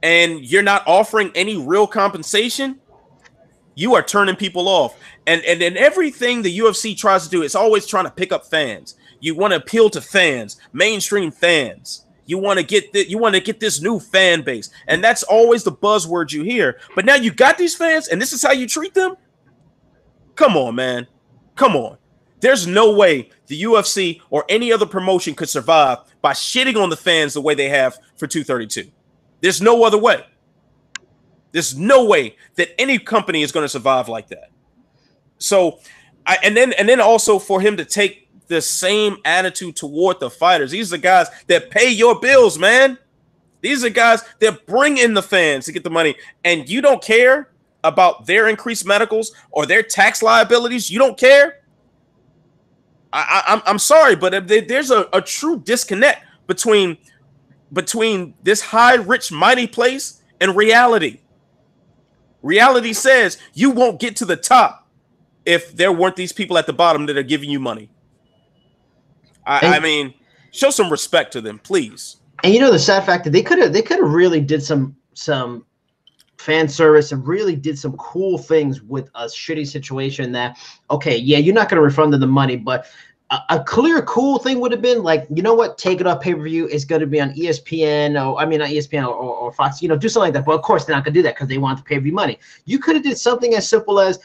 and you're not offering any real compensation, you are turning people off. And everything the UFC tries to do is always trying to pick up fans. You want to appeal to fans, mainstream fans. You want to get this new fan base, and that's always the buzzword you hear. But now you got these fans, and this is how you treat them? Come on, man. Come on. There's no way the UFC or any other promotion could survive by shitting on the fans the way they have for 232. There's no other way. There's no way that any company is going to survive like that. So, and then also for him to take the same attitude toward the fighters. These are guys that pay your bills, man. These are guys that bring in the fans to get the money, and you don't care about their increased medicals or their tax liabilities. You don't care. I'm sorry, but there's a true disconnect between this high, rich, mighty place and reality. Reality says you won't get to the top if there weren't these people at the bottom that are giving you money. I mean, show some respect to them, please. And you know the sad fact that they could have really did some fan service and really did some cool things with a shitty situation that, okay, yeah, you're not going to refund them the money, but a clear cool thing would have been like, you know what, take it off pay-per-view. It's going to be on ESPN, or I mean, not ESPN or Fox, you know, do something like that. But of course, they're not going to do that because they want the pay-per-view money. You could have did something as simple as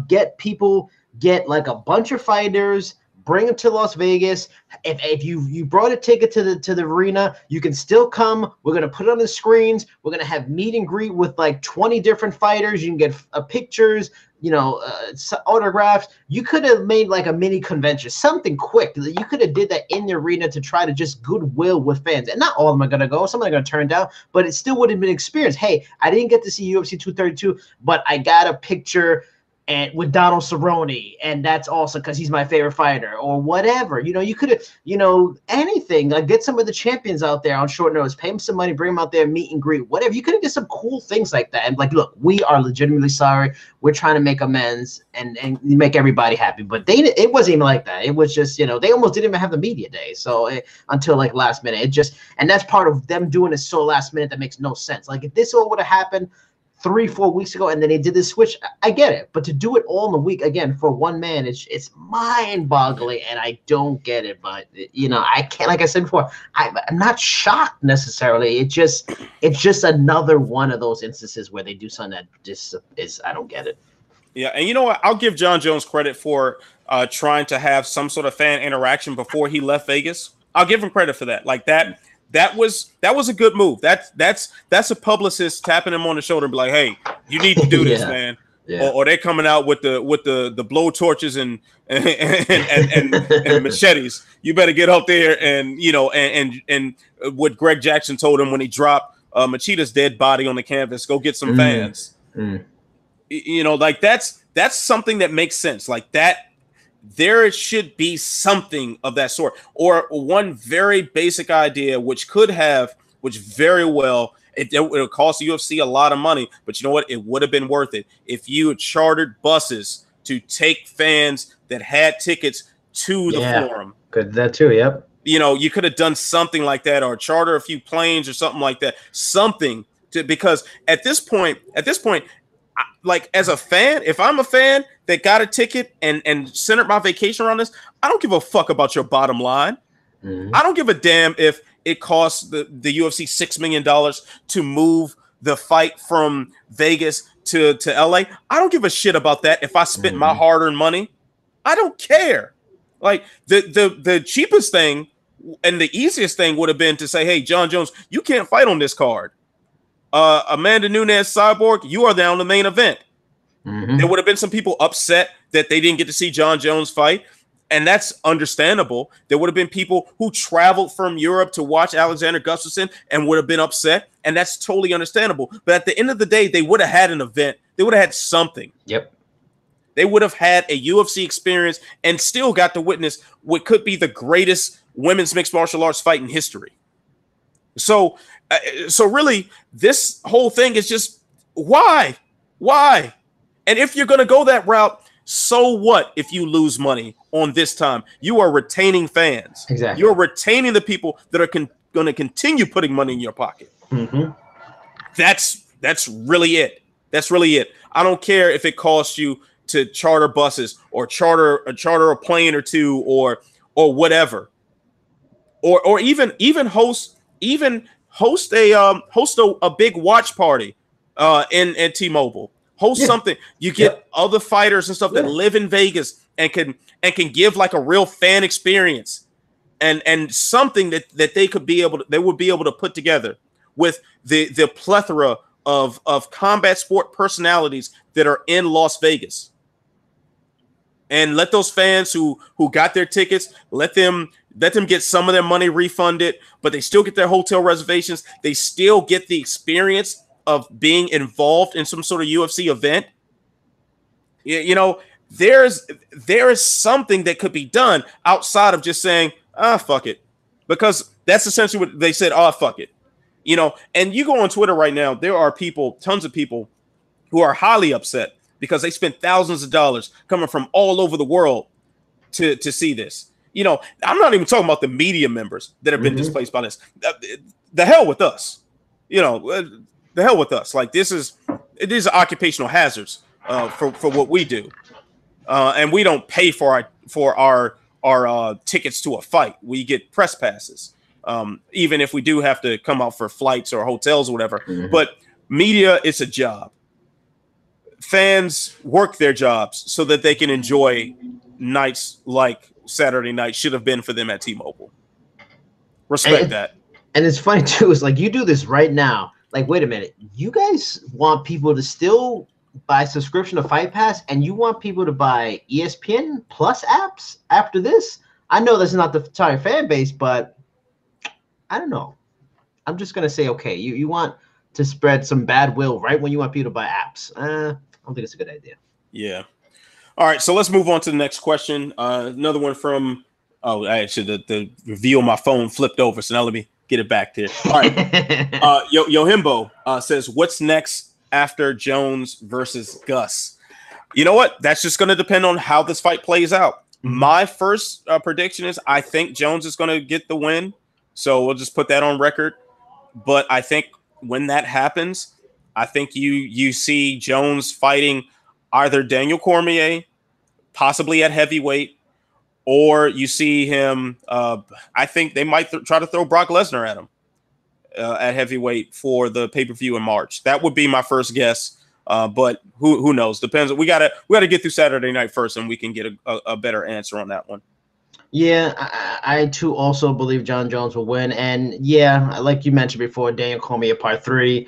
get like a bunch of fighters, bring them to Las Vegas. If you brought a ticket to the arena, you can still come. We're gonna put it on the screens. We're gonna have meet and greet with like 20 different fighters. You can get pictures, you know, autographs. You could have made like a mini convention, something quick. You could have did that in the arena to try to just goodwill with fans. And not all of them are gonna go. Some are gonna turn down, but it still would have been an experience. Hey, I didn't get to see UFC 232, but I got a picture and with Donald Cerrone, and that's also because he's my favorite fighter, or whatever. You know, you could have, you know, anything. Like get some of the champions out there on short notice, pay them some money, bring them out there, meet and greet, whatever. You could have did some cool things like that. And like, look, we are legitimately sorry. We're trying to make amends and make everybody happy. But it wasn't even like that. It was just, you know, they almost didn't even have the media day. So until like last minute, and that's part of them doing it so last minute that makes no sense. Like if this all would have happened 3-4 weeks ago, and then they did this switch, I get it. But to do it all in a week again for one man, it's mind-boggling, and I don't get it. But you know, I can't. Like I said before, I'm not shocked necessarily. It's just another one of those instances where they do something that just is, I don't get it. Yeah, and you know what? I'll give John Jones credit for trying to have some sort of fan interaction before he left Vegas. I'll give him credit for that. Like that. That was a good move. That's a publicist tapping him on the shoulder and be like, "Hey, you need to do this, man." Yeah. Or they're coming out with the blow torches and machetes. You better get up there and you know and what Greg Jackson told him when he dropped Machida's dead body on the canvas. Go get some fans. You know, like that's something that makes sense. Like that. There should be something of that sort, or one very basic idea, which very well, it'll cost the UFC a lot of money, but you know what? It would have been worth it if you had chartered buses to take fans that had tickets to the forum. Could that too? Yep. You know, you could have done something like that, or charter a few planes or something like that. Something because at this point. Like as a fan, if I'm a fan that got a ticket and centered my vacation around this, I don't give a fuck about your bottom line. I don't give a damn if it cost the UFC $6 million to move the fight from Vegas to LA. I don't give a shit about that. If I spent my hard-earned money, I don't care. Like the cheapest thing and the easiest thing would have been to say, hey, John Jones, you can't fight on this card. Amanda Nunes Cyborg, you are down the main event. There would have been some people upset that they didn't get to see John Jones fight, and that's understandable. There would have been people who traveled from Europe to watch Alexander Gustafsson and would have been upset, and that's totally understandable. But at the end of the day, they would have had an event. They would have had something. Yep. They would have had a UFC experience and still got to witness what could be the greatest women's mixed martial arts fight in history. So really, this whole thing is just why? And if you're going to go that route, so what if you lose money on this time? You are retaining fans. Exactly. You're retaining the people that are going to continue putting money in your pocket. That's really it. That's really it. I don't care if it costs you to charter buses or charter a plane or two or whatever, or even host a big watch party in T-Mobile. Host something. You get other fighters and stuff that live in Vegas and can give like a real fan experience and something that they would be able to put together with the plethora of combat sport personalities that are in Las Vegas. And let those fans who got their tickets, let them get some of their money refunded, but they still get their hotel reservations. They still get the experience of being involved in some sort of UFC event. You know, there is something that could be done outside of just saying, fuck it. Because that's essentially what they said, fuck it. You know, and you go on Twitter right now, there are tons of people who are highly upset because they spent thousands of dollars coming from all over the world to see this. You know, I'm not even talking about the media members that have been displaced by this. The hell with us. You know, the hell with us. Like these are occupational hazards for what we do. And we don't pay for our tickets to a fight. We get press passes. Even if we do have to come out for flights or hotels or whatever. But media, it's a job. Fans work their jobs so that they can enjoy nights like Saturday night should have been for them at T-Mobile. Respect that. And it's funny too, is like you do this right now. Like, wait a minute, you guys want people to still buy subscription to Fight Pass, and you want people to buy ESPN Plus apps after this? I know that's not the entire fan base, but I don't know. I'm just gonna say, okay, you want to spread some bad will right when you want people to buy apps. I don't think it's a good idea. Yeah. All right, so let's move on to the next question. Another one from actually the review on my phone flipped over, so now let me get it back there. All right. Yohimbo says, what's next after Jones versus Gus? You know what? That's just going to depend on how this fight plays out. My first prediction is I think Jones is going to get the win. So we'll just put that on record. But I think when that happens, I think you see Jones fighting either Daniel Cormier, possibly at heavyweight, or you see him. I think they might try to throw Brock Lesnar at him at heavyweight for the pay-per-view in March. That would be my first guess. But who knows? Depends. We gotta get through Saturday night first, and we can get a better answer on that one. Yeah, I too also believe John Jones will win, and yeah, like you mentioned before, Daniel Cormier part 3.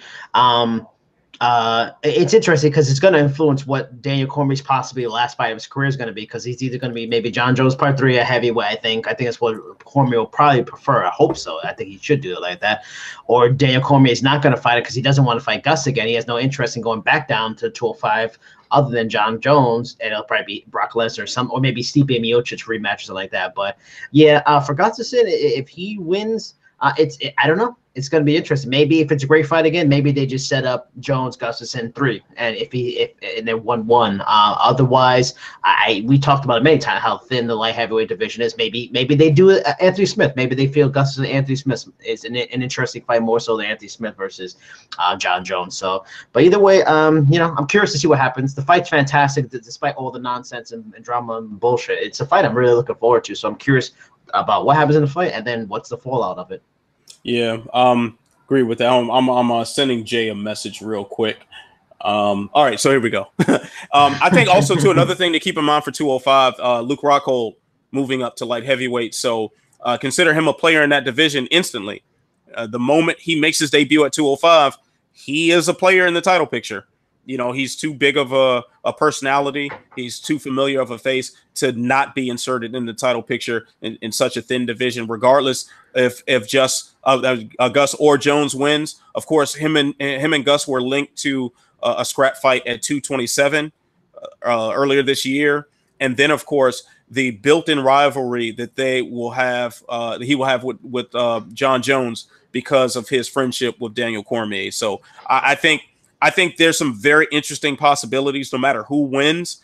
It's interesting because it's going to influence what Daniel Cormier's possibly last fight of his career is going to be, because he's either going to be maybe John Jones part 3 at heavyweight. I think that's what Cormier will probably prefer. I hope so. I think he should do it like that. Or Daniel Cormier is not going to fight it because he doesn't want to fight Gus again. He has no interest in going back down to 205 other than John Jones, and it'll probably be Brock Lesnar or maybe Stipe Miocic rematch or something like that. But yeah, for Gustafsson, if he wins, I don't know. It's going to be interesting. Maybe if it's a great fight again, maybe they just set up Jones Gustafsson 3, and if they're 1-1. Otherwise, we talked about it many times how thin the light heavyweight division is. Maybe they do it Anthony Smith. Maybe they feel Gustafsson Anthony Smith is an interesting fight more so than Anthony Smith versus John Jones. So, but either way, I'm curious to see what happens. The fight's fantastic despite all the nonsense and drama and bullshit. It's a fight I'm really looking forward to. So I'm curious about what happens in the fight and then what's the fallout of it. Yeah, agree with that. I'm sending Jay a message real quick. All right, so here we go. I think also too another thing to keep in mind for 205, Luke Rockhold moving up to light heavyweight. So consider him a player in that division instantly. The moment he makes his debut at 205, he is a player in the title picture. You know, he's too big of a personality. He's too familiar of a face to not be inserted in the title picture in such a thin division, regardless if just Gus or Jones wins. Of course, him and Gus were linked to a scrap fight at 227 earlier this year. And then, of course, the built-in rivalry that he will have with John Jones because of his friendship with Daniel Cormier. So I think there's some very interesting possibilities no matter who wins.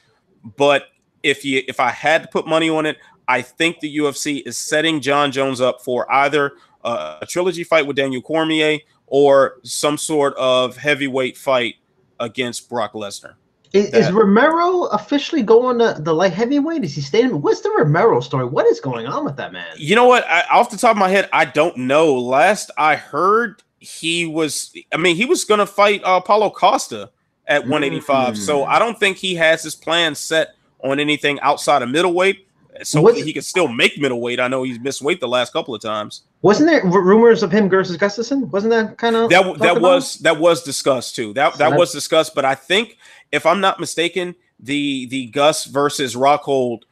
But if I had to put money on it, I think the UFC is setting John Jones up for either a trilogy fight with Daniel Cormier or some sort of heavyweight fight against Brock Lesnar. Is Romero officially going to the light heavyweight? Is he staying? What's the Romero story? What is going on with that man? You know what? Off the top of my head, I don't know. Last I heard, he was going to fight Paulo Costa at 185. So I don't think he has his plan set on anything outside of middleweight. So he can still make middleweight. I know he's missed weight the last couple of times. Wasn't there rumors of him versus Gustafsson? Wasn't that kind of that was discussed too? That was discussed, but I think if I'm not mistaken, the Gus versus Rockhold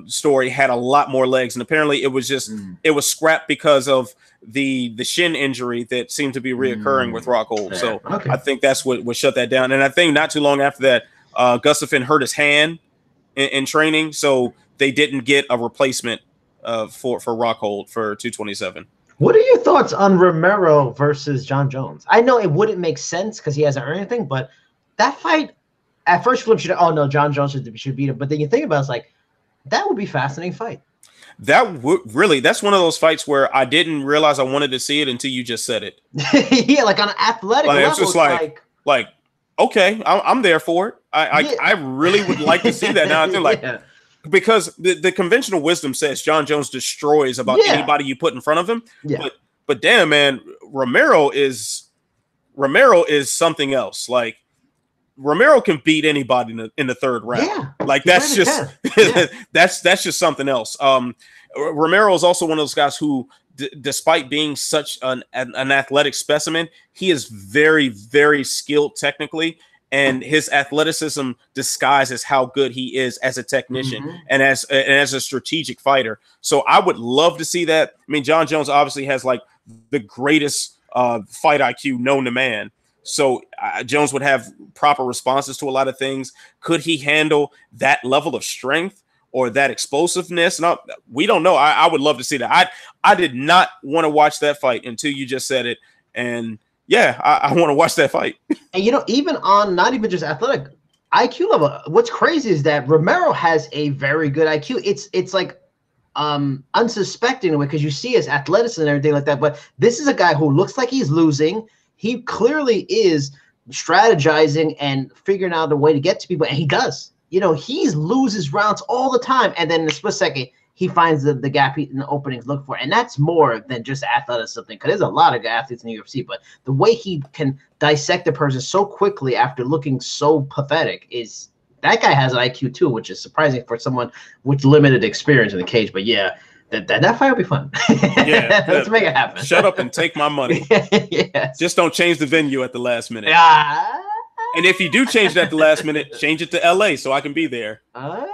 story had a lot more legs, and apparently it was scrapped because of the shin injury that seemed to be reoccurring with Rockhold. Yeah. So I think that's what shut that down. And I think not too long after that, Gustafsson hurt his hand in training, so they didn't get a replacement for Rockhold for 227. What are your thoughts on Romero versus John Jones? I know it wouldn't make sense because he hasn't earned anything, but that fight at first flip John Jones should beat him. But then you think about it, it's like that would be a fascinating fight. That's one of those fights where I didn't realize I wanted to see it until you just said it. Yeah, like on an athletic level, it's just like okay, I'm there for it. I really would like to see that now. I think because the conventional wisdom says John Jones destroys about anybody you put in front of him. Yeah. But damn, man, Romero is something else. Like Romero can beat anybody in the third round. Yeah, like that's just that's just something else. Romero is also one of those guys who, despite being such an athletic specimen, he is very, very skilled technically. And his athleticism disguises how good he is as a technician and as a strategic fighter. So I would love to see that. I mean, John Jones obviously has like the greatest fight IQ known to man. So Jones would have proper responses to a lot of things. Could he handle that level of strength or that explosiveness? No, we don't know. I would love to see that. I did not want to watch that fight until you just said it. And yeah, I want to watch that fight. And, even on not even just athletic IQ level, what's crazy is that Romero has a very good IQ. It's like unsuspecting in a way because you see his athleticism and everything like that. But this is a guy who looks like he's losing. He clearly is strategizing and figuring out a way to get to people, and he does. He loses rounds all the time, and then in a split second, he finds the gap and the openings look for. And that's more than just athleticism thing, because there's a lot of athletes in the UFC, but the way he can dissect a person so quickly after looking so pathetic is that guy has an IQ too, which is surprising for someone with limited experience in the cage. But yeah, that fight will be fun. Yeah, let's make it happen. Shut up and take my money. Yes. Just don't change the venue at the last minute. And if you do change it at the last minute, change it to LA so I can be there. All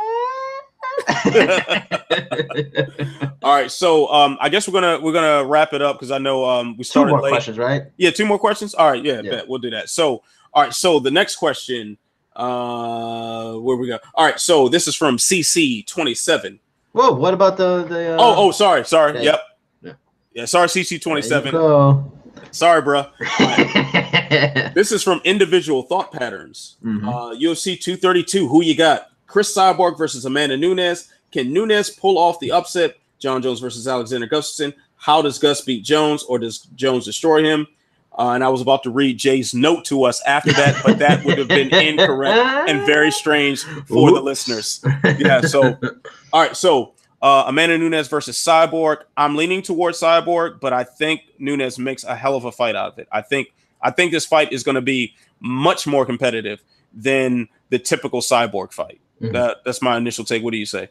right, so I guess we're gonna wrap it up because I know we started 2 more late. Questions, right? Yeah, 2 more questions. All right, yeah, bet we'll do that. So, all right, so the next question, where we go? All right, so this is from CC27. Whoa, what about the? Sorry. Yeah. Yep. Yeah, sorry, CC27. Sorry, bro. Right. This is from Individual Thought Patterns. UFC 232. Who you got? Chris Cyborg versus Amanda Nunes. Can Nunes pull off the upset? John Jones versus Alexander Gustafsson. How does Gus beat Jones, or does Jones destroy him? And I was about to read Jay's note to us after that, but that would have been incorrect and very strange for the listeners. Yeah. So, all right. So Amanda Nunes versus Cyborg. I'm leaning towards Cyborg, but I think Nunes makes a hell of a fight out of it. I think this fight is going to be much more competitive than the typical Cyborg fight. That's my initial take. What do you say?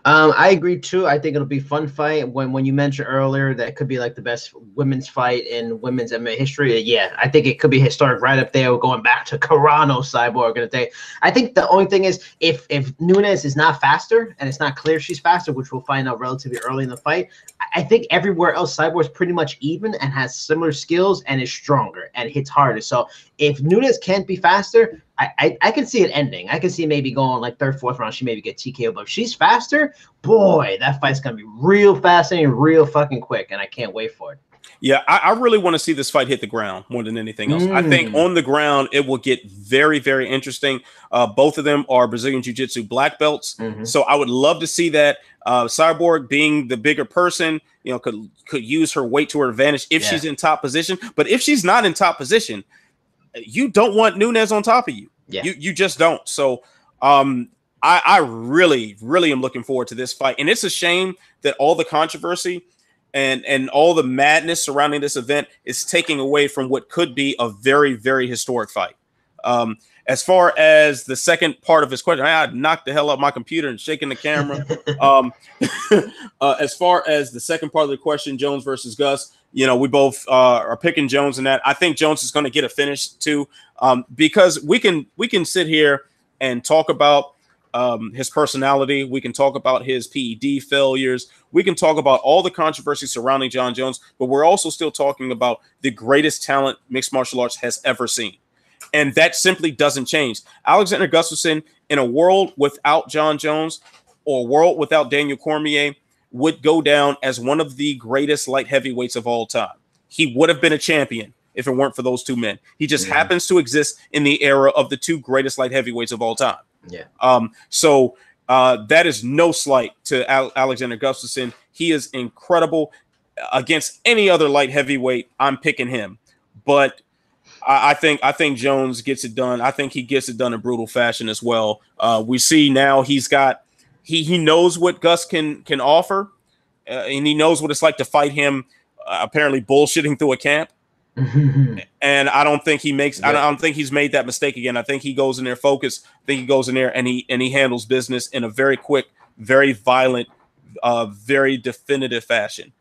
I agree too. I think it'll be a fun fight. When you mentioned earlier that it could be like the best women's fight in women's MMA history, yeah, I think it could be historic right up there. We're going back to Carano Cyborg and day. I think the only thing is if Nunes is not faster and it's not clear she's faster, which we'll find out relatively early in the fight, I think everywhere else Cyborg's pretty much even and has similar skills and is stronger and hits harder. So if Nunes can't be faster, I can see it ending. I can see maybe going like third, fourth round. She maybe get TKO, but if she's faster, boy, that fight's gonna be real fascinating, real fucking quick, and I can't wait for it. Yeah, I really want to see this fight hit the ground more than anything else. I think on the ground it will get very, very interesting. Both of them are Brazilian Jiu-Jitsu black belts, so I would love to see that. Cyborg, being the bigger person, could use her weight to her advantage if she's in top position. But if she's not in top position, you don't want Nunes on top of you. Yeah. You just don't. So I really, really am looking forward to this fight. And it's a shame that all the controversy and all the madness surrounding this event is taking away from what could be a very, very historic fight. As far as the second part of his question, I knocked the hell out my computer and shaking the camera. As far as the second part of the question, Jones versus Gus, we both are picking Jones in that. I think Jones is going to get a finish too, because we can sit here and talk about his personality. We can talk about his PED failures. We can talk about all the controversy surrounding Jon Jones, but we're also still talking about the greatest talent mixed martial arts has ever seen. And that simply doesn't change. Alexander Gustafsson, in a world without Jon Jones or a world without Daniel Cormier, would go down as one of the greatest light heavyweights of all time. He would have been a champion if it weren't for those two men. He just happens to exist in the era of the two greatest light heavyweights of all time. So that is no slight to Alexander Gustafsson. He is incredible. Against any other light heavyweight, I'm picking him. But I think Jones gets it done. I think he gets it done in brutal fashion as well. We see now he knows what Gus can offer, and he knows what it's like to fight him. Apparently bullshitting through a camp, and I don't think he makes. I don't think he's made that mistake again. I think he goes in there focused. I think he goes in there and he handles business in a very quick, very violent, very definitive fashion.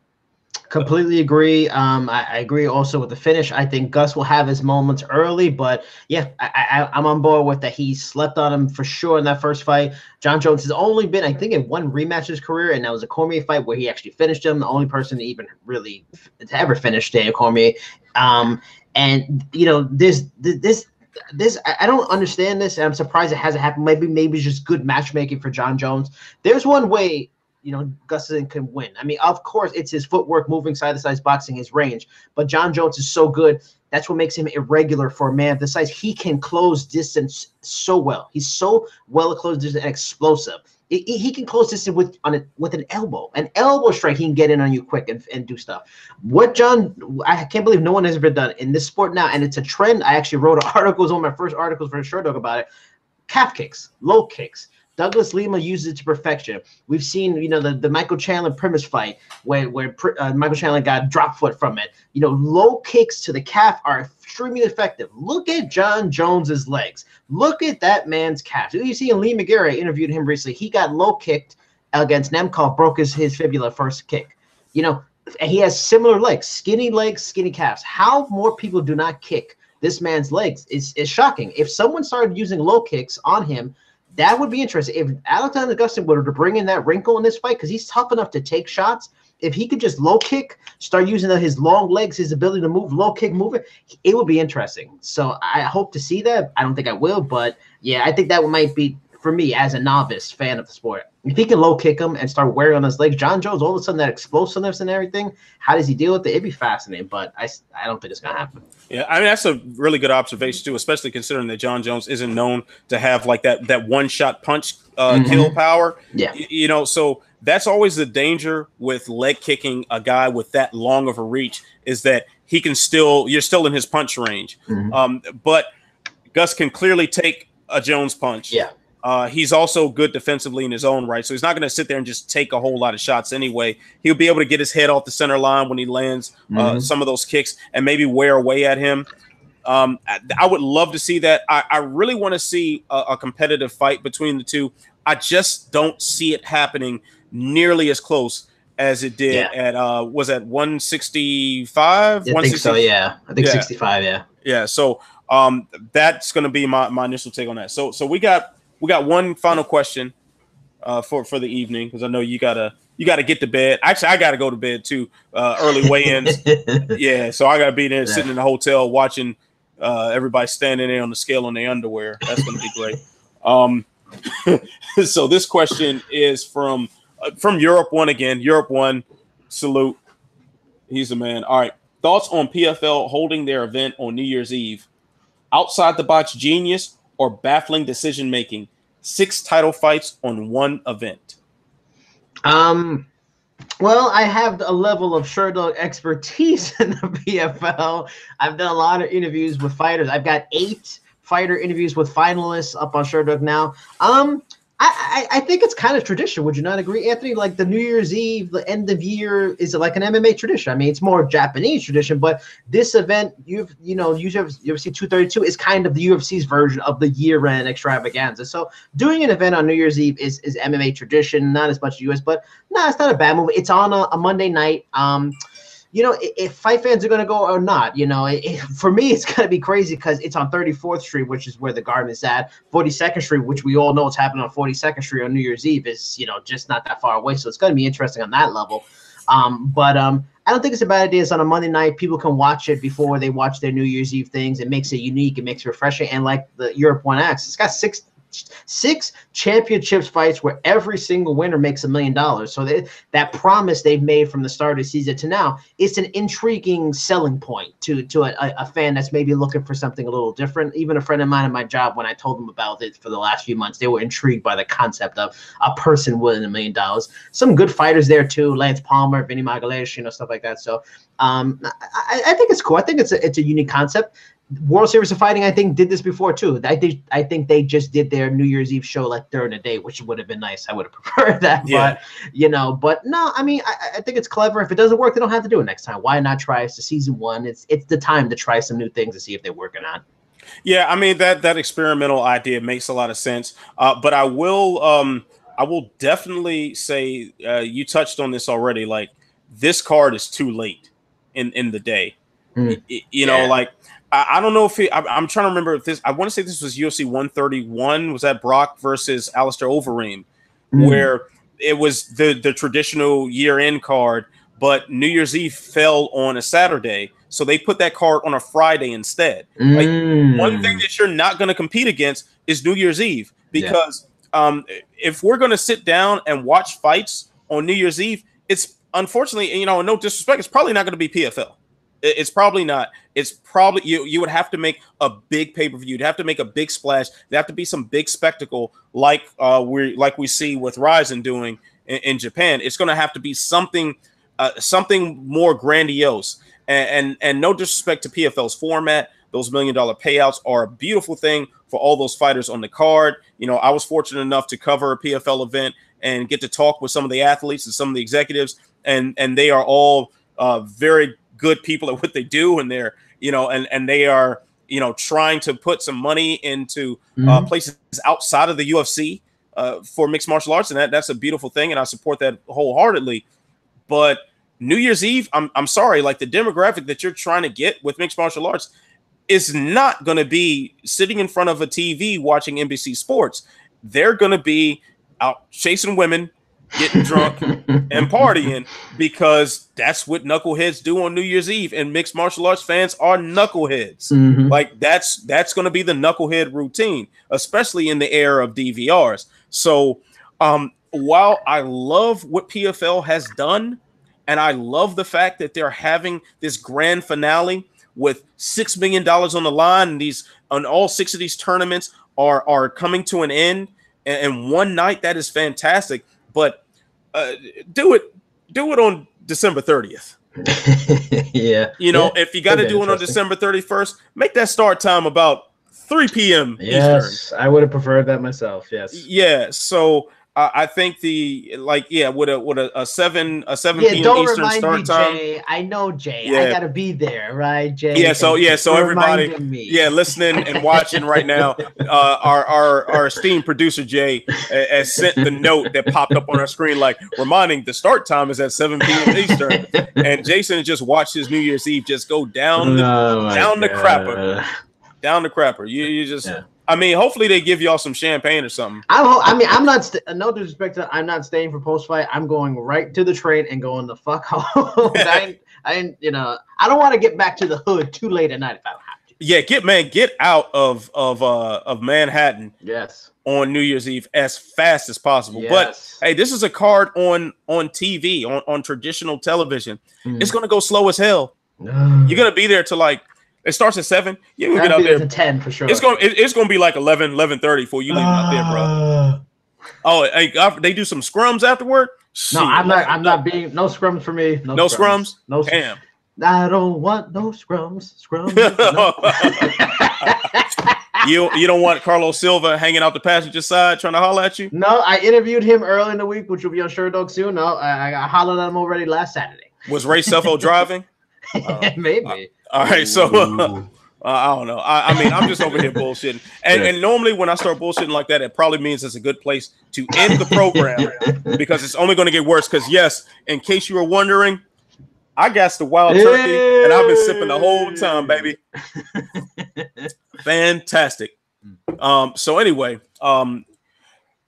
Completely agree. I agree also with the finish. I think Gus will have his moments early, but yeah, I'm on board with that. He slept on him for sure in that first fight. Jon Jones has only been, I think, in one rematch of his career, and that was a Cormier fight where he actually finished him. The only person to even really to ever finish Daniel Cormier. And this I don't understand this, and I'm surprised it hasn't happened. Maybe it's just good matchmaking for Jon Jones. There's one way Gustafsson can win. I mean, of course, it's his footwork, moving side to side, boxing, his range. But Jon Jones is so good. That's what makes him irregular for a man of this size. He can close distance so well. He's so well close distance and explosive. He can close distance with an elbow. An elbow strike, he can get in on you quick and do stuff. I can't believe no one has ever done in this sport now, and it's a trend. I actually wrote articles, one of my first articles for Sherdog about it. Calf kicks, low kicks. Douglas Lima uses it to perfection. We've seen, the Michael Chandler Primus fight where Michael Chandler got drop foot from it. Low kicks to the calf are extremely effective. Look at Jon Jones's legs. Look at that man's calves. You see, Lee McGarry, I interviewed him recently. He got low kicked against Nemkov, broke his fibula first kick. And he has similar legs, skinny calves. How more people do not kick this man's legs is shocking. If someone started using low kicks on him, that would be interesting. If Alexander Gustafsson were to bring in that wrinkle in this fight, because he's tough enough to take shots, if he could just low kick, start using his long legs, his ability to move, low kick, move it would be interesting. So I hope to see that. I don't think I will, but yeah, I think that might be, for me, as a novice fan of the sport. If he can low kick him and start wearing on his legs, Jon Jones, all of a sudden that explosiveness and everything, how does he deal with it? It'd be fascinating, but I don't think it's going to happen. Yeah, I mean, that's a really good observation, too, especially considering that Jon Jones isn't known to have like that one-shot punch kill power. Yeah. So that's always the danger with leg kicking a guy with that long of a reach, is that he can you're still in his punch range. But Gus can clearly take a Jones punch. Yeah. He's also good defensively in his own right, so he's not going to sit there and just take a whole lot of shots anyway. He'll be able to get his head off the center line when he lands some of those kicks and maybe wear away at him. I would love to see that. I really want to see a competitive fight between the two. I just don't see it happening nearly as close as it did at was at 165? I think so, yeah. I think 65, yeah. Yeah, so that's going to be my initial take on that. So we got one final question for the evening, because I know you gotta get to bed. Actually, I gotta go to bed too. Early weigh-ins. Yeah, so I gotta be there sitting in the hotel watching everybody standing there on the scale on their underwear. That's gonna be great. So this question is from Europe One again. Europe One, salute. He's the man. All right. Thoughts on PFL holding their event on New Year's Eve? Outside the box genius or baffling decision making? 6 title fights on one event. Well, I have a level of Sherdog expertise in the PFL. I've done a lot of interviews with fighters. I've got 8 fighter interviews with finalists up on Sherdog now. I think it's kind of tradition. Would you not agree, Anthony? Like the New Year's Eve, the end of year is like an MMA tradition. I mean, it's more Japanese tradition, but this event, UFC 232 is kind of the UFC's version of the year-end extravaganza. So doing an event on New Year's Eve is MMA tradition, not as much US, but no, it's not a bad move. It's on a Monday night. If fight fans are going to go or not, for me, it's going to be crazy because it's on 34th Street, which is where the Garden is at. 42nd Street, which we all know what's happening on 42nd Street on New Year's Eve, is, just not that far away. So it's going to be interesting on that level. But I don't think it's a bad idea. It's on a Monday night. People can watch it before they watch their New Year's Eve things. It makes it unique. It makes it refreshing. And like the Europe One X, it's got six championships fights where every single winner makes $1 million. So that promise they've made from the start of the season to now, it's an intriguing selling point to a fan that's maybe looking for something a little different. Even a friend of mine at my job, when I told them about it for the last few months, they were intrigued by the concept of a person winning $1 million. Some good fighters there too, Lance Palmer, Vinny Magalhaes, stuff like that. So I think it's cool. I think it's a unique concept. World Series of Fighting, I think, did this before too. I think they just did their New Year's Eve show like during the day, which would have been nice. I would have preferred that, yeah. But no, I mean, I think it's clever. If it doesn't work, they don't have to do it next time. Why not try? It's the season 1. It's the time to try some new things to see if they work or not. Yeah, I mean that experimental idea makes a lot of sense. But I will definitely say you touched on this already. Like this card is too late in the day. Like. I don't know if I'm trying to remember if this. I want to say this was UFC 131. Was that Brock versus Alistair Overeem, where it was the traditional year-end card, but New Year's Eve fell on a Saturday, so they put that card on a Friday instead. Like one thing that you're not going to compete against is New Year's Eve, because if we're going to sit down and watch fights on New Year's Eve, it's unfortunately, no disrespect, it's probably not going to be PFL. It's probably not. It's probably you would have to make a big pay-per-view. You'd have to make a big splash. There'd have to be some big spectacle like we see with Ryzen doing in Japan. It's going to have to be something more grandiose. And no disrespect to PFL's format, those $1 million payouts are a beautiful thing for all those fighters on the card. I was fortunate enough to cover a PFL event and get to talk with some of the athletes and some of the executives, and they are all very good people at what they do, and they're and they are trying to put some money into places outside of the UFC for mixed martial arts, and that's a beautiful thing, and I support that wholeheartedly. But New Year's Eve, I'm sorry, like the demographic that you're trying to get with mixed martial arts is not going to be sitting in front of a TV watching NBC Sports. They're going to be out chasing women, getting drunk and partying, because that's what knuckleheads do on New Year's Eve, and mixed martial arts fans are knuckleheads. Like that's going to be the knucklehead routine, especially in the era of DVRs. So while I love what PFL has done, and I love the fact that they're having this grand finale with $6 million on the line, and all 6 of these tournaments are coming to an end and one night, that is fantastic. But do it on December 30th. Yeah. If you got to do it on December 31st, make that start time about 3 p.m. Eastern. Yes, I would have preferred that myself. Yes. Yeah. So I think with a 7 Yeah, p.m. don't Eastern remind me, start time. Jay. I know Jay. I Yeah. gotta be there, right, Jay? Yeah, so Thank you so for everybody, reminding me. listening and watching right now, our esteemed producer Jay has sent the note that popped up on our screen, like reminding the start time is at 7 p.m. Eastern, and Jason just watched his New Year's Eve just go down the crapper, down the crapper. You just, Yeah. I mean, hopefully they give y'all some champagne or something. I'm not. No disrespect I'm not staying for post fight. I'm going right to the train and going the fuck home. I don't want to get back to the hood too late at night if I don't have to. Yeah, get out of Manhattan. Yes. On New Year's Eve as fast as possible. Yes. But hey, this is a card on TV, on traditional television. It's gonna go slow as hell. You're gonna be there till like it starts at 7. You're gonna get out there to 10 for sure. It's gonna be like 11:30 before you leave out there, bro. Oh, hey, they do some scrums afterward. No, I'm not being no scrums for me. No scrums. No. Damn. I don't want no scrums. You don't want Carlos Silva hanging out the passenger side trying to holler at you? No, I interviewed him early in the week, which will be on Sherdog soon. No, I hollered at him already last Saturday. Was Ray Selfo driving? Maybe. All right, so I don't know. I mean, I'm just over here bullshitting. And normally when I start bullshitting like that, it probably means it's a good place to end the program because it's only going to get worse. Because, yes, in case you were wondering, I got the wild turkey, and I've been sipping the whole time, baby. Fantastic. So anyway,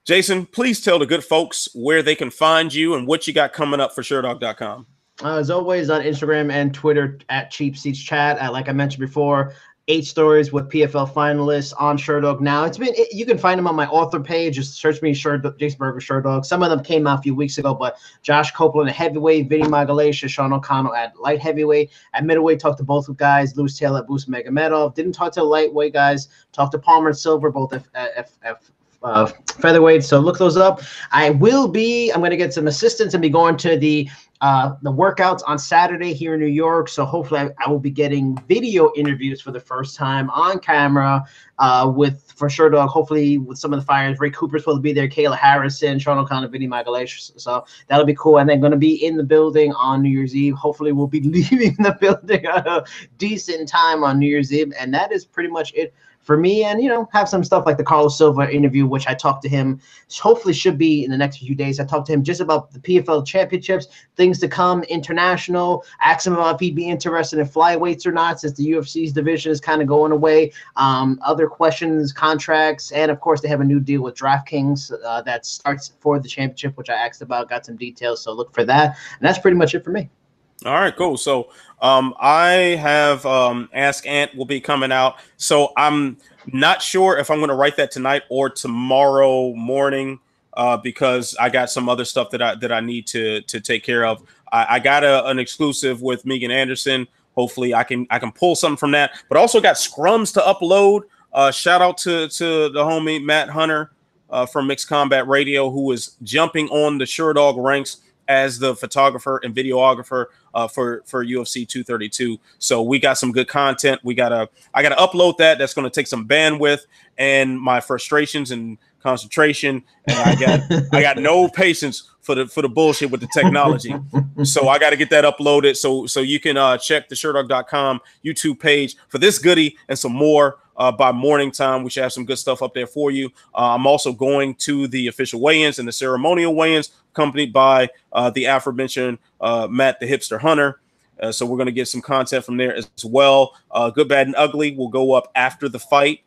Jason, please tell the good folks where they can find you and what you got coming up for Sherdog.com. As always, on Instagram and Twitter at Cheap Seats Chat. Like I mentioned before, 8 stories with PFL finalists on Sherdog now. You can find them on my author page. Just search me Sherdog, Jason Berger Sherdog. Some of them came out a few weeks ago, but Josh Copeland at heavyweight, Vinny Magalhaes, Sean O'Connell at light heavyweight. At middleweight, talked to both guys. Lewis Taylor at Boost Magomedov. Didn't talk to the lightweight guys. Talked to Palmer and Silver, both featherweight. So look those up. I'm going to get some assistance and be going to the workouts on Saturday here in New York. So hopefully I will be getting video interviews for the first time on camera for Sherdog. Hopefully with some of the fighters. Ray Cooper's supposed to be there, Kayla Harrison, Sean O'Connor, Vinny Magalhaes. So that'll be cool. And then going to be in the building on New Year's Eve. Hopefully we'll be leaving the building at a decent time on New Year's Eve. And that is pretty much it for me. And, have some stuff like the Carlos Silva interview, which I talked to him, hopefully should be in the next few days. I talked to him just about the PFL championships, things to come, international, asked him about if he'd be interested in flyweights or not, since the UFC's division is kind of going away. Other questions, contracts, and of course they have a new deal with DraftKings that starts for the championship, which I asked about, got some details. So look for that. And that's pretty much it for me. All right, cool. So I have Ask Ant will be coming out. So I'm not sure if I'm going to write that tonight or tomorrow morning because I got some other stuff that I need to take care of. I got an exclusive with Megan Anderson. Hopefully I can pull something from that. But also got scrums to upload. Shout out to the homie Matt Hunter from Mixed Combat Radio, who is jumping on the Sherdog ranks as the photographer and videographer for UFC 232. So we got some good content. I gotta upload that. That's gonna take some bandwidth and my frustrations and concentration. And I got no patience for the bullshit with the technology. So I got to get that uploaded. So you can check the Sherdog.com YouTube page for this goodie and some more. By morning time, we should have some good stuff up there for you. I'm also going to the official weigh-ins and the ceremonial weigh-ins, accompanied by the aforementioned Matt the Hipster Hunter. So we're going to get some content from there as well. Good, Bad, and Ugly will go up after the fight.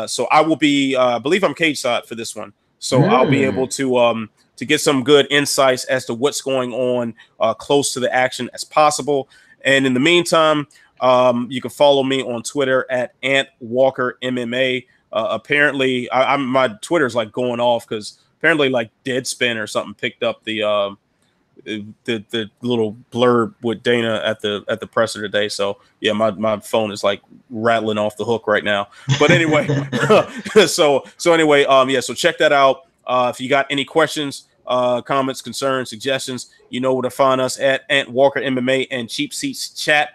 So I will be, I believe I'm cage side for this one. So I'll be able to get some good insights as to what's going on close to the action as possible. And in the meantime, you can follow me on Twitter at Ant Walker MMA. Apparently, my Twitter's like going off because apparently, like Deadspin or something picked up the little blurb with Dana at the presser today. So yeah, my phone is like rattling off the hook right now. But anyway, so anyway, so check that out. If you got any questions, comments, concerns, suggestions, you know where to find us at Ant Walker MMA and Cheap Seats Chat.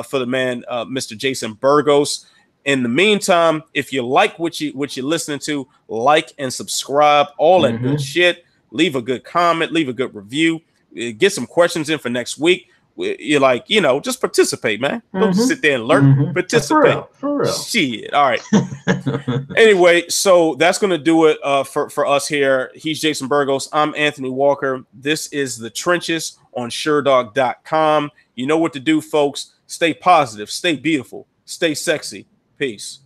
For the man, Mr. Jason Burgos. In the meantime, if you like what you're listening to, like and subscribe, all that good shit. Leave a good comment, leave a good review, get some questions in for next week. You're like, just participate, man. Don't just sit there and learn. Participate. For real. Shit. All right. Anyway, so that's going to do it for us here. He's Jason Burgos. I'm Anthony Walker. This is The Trenches on Sherdog.com. You know what to do, folks. Stay positive, stay beautiful, stay sexy. Peace.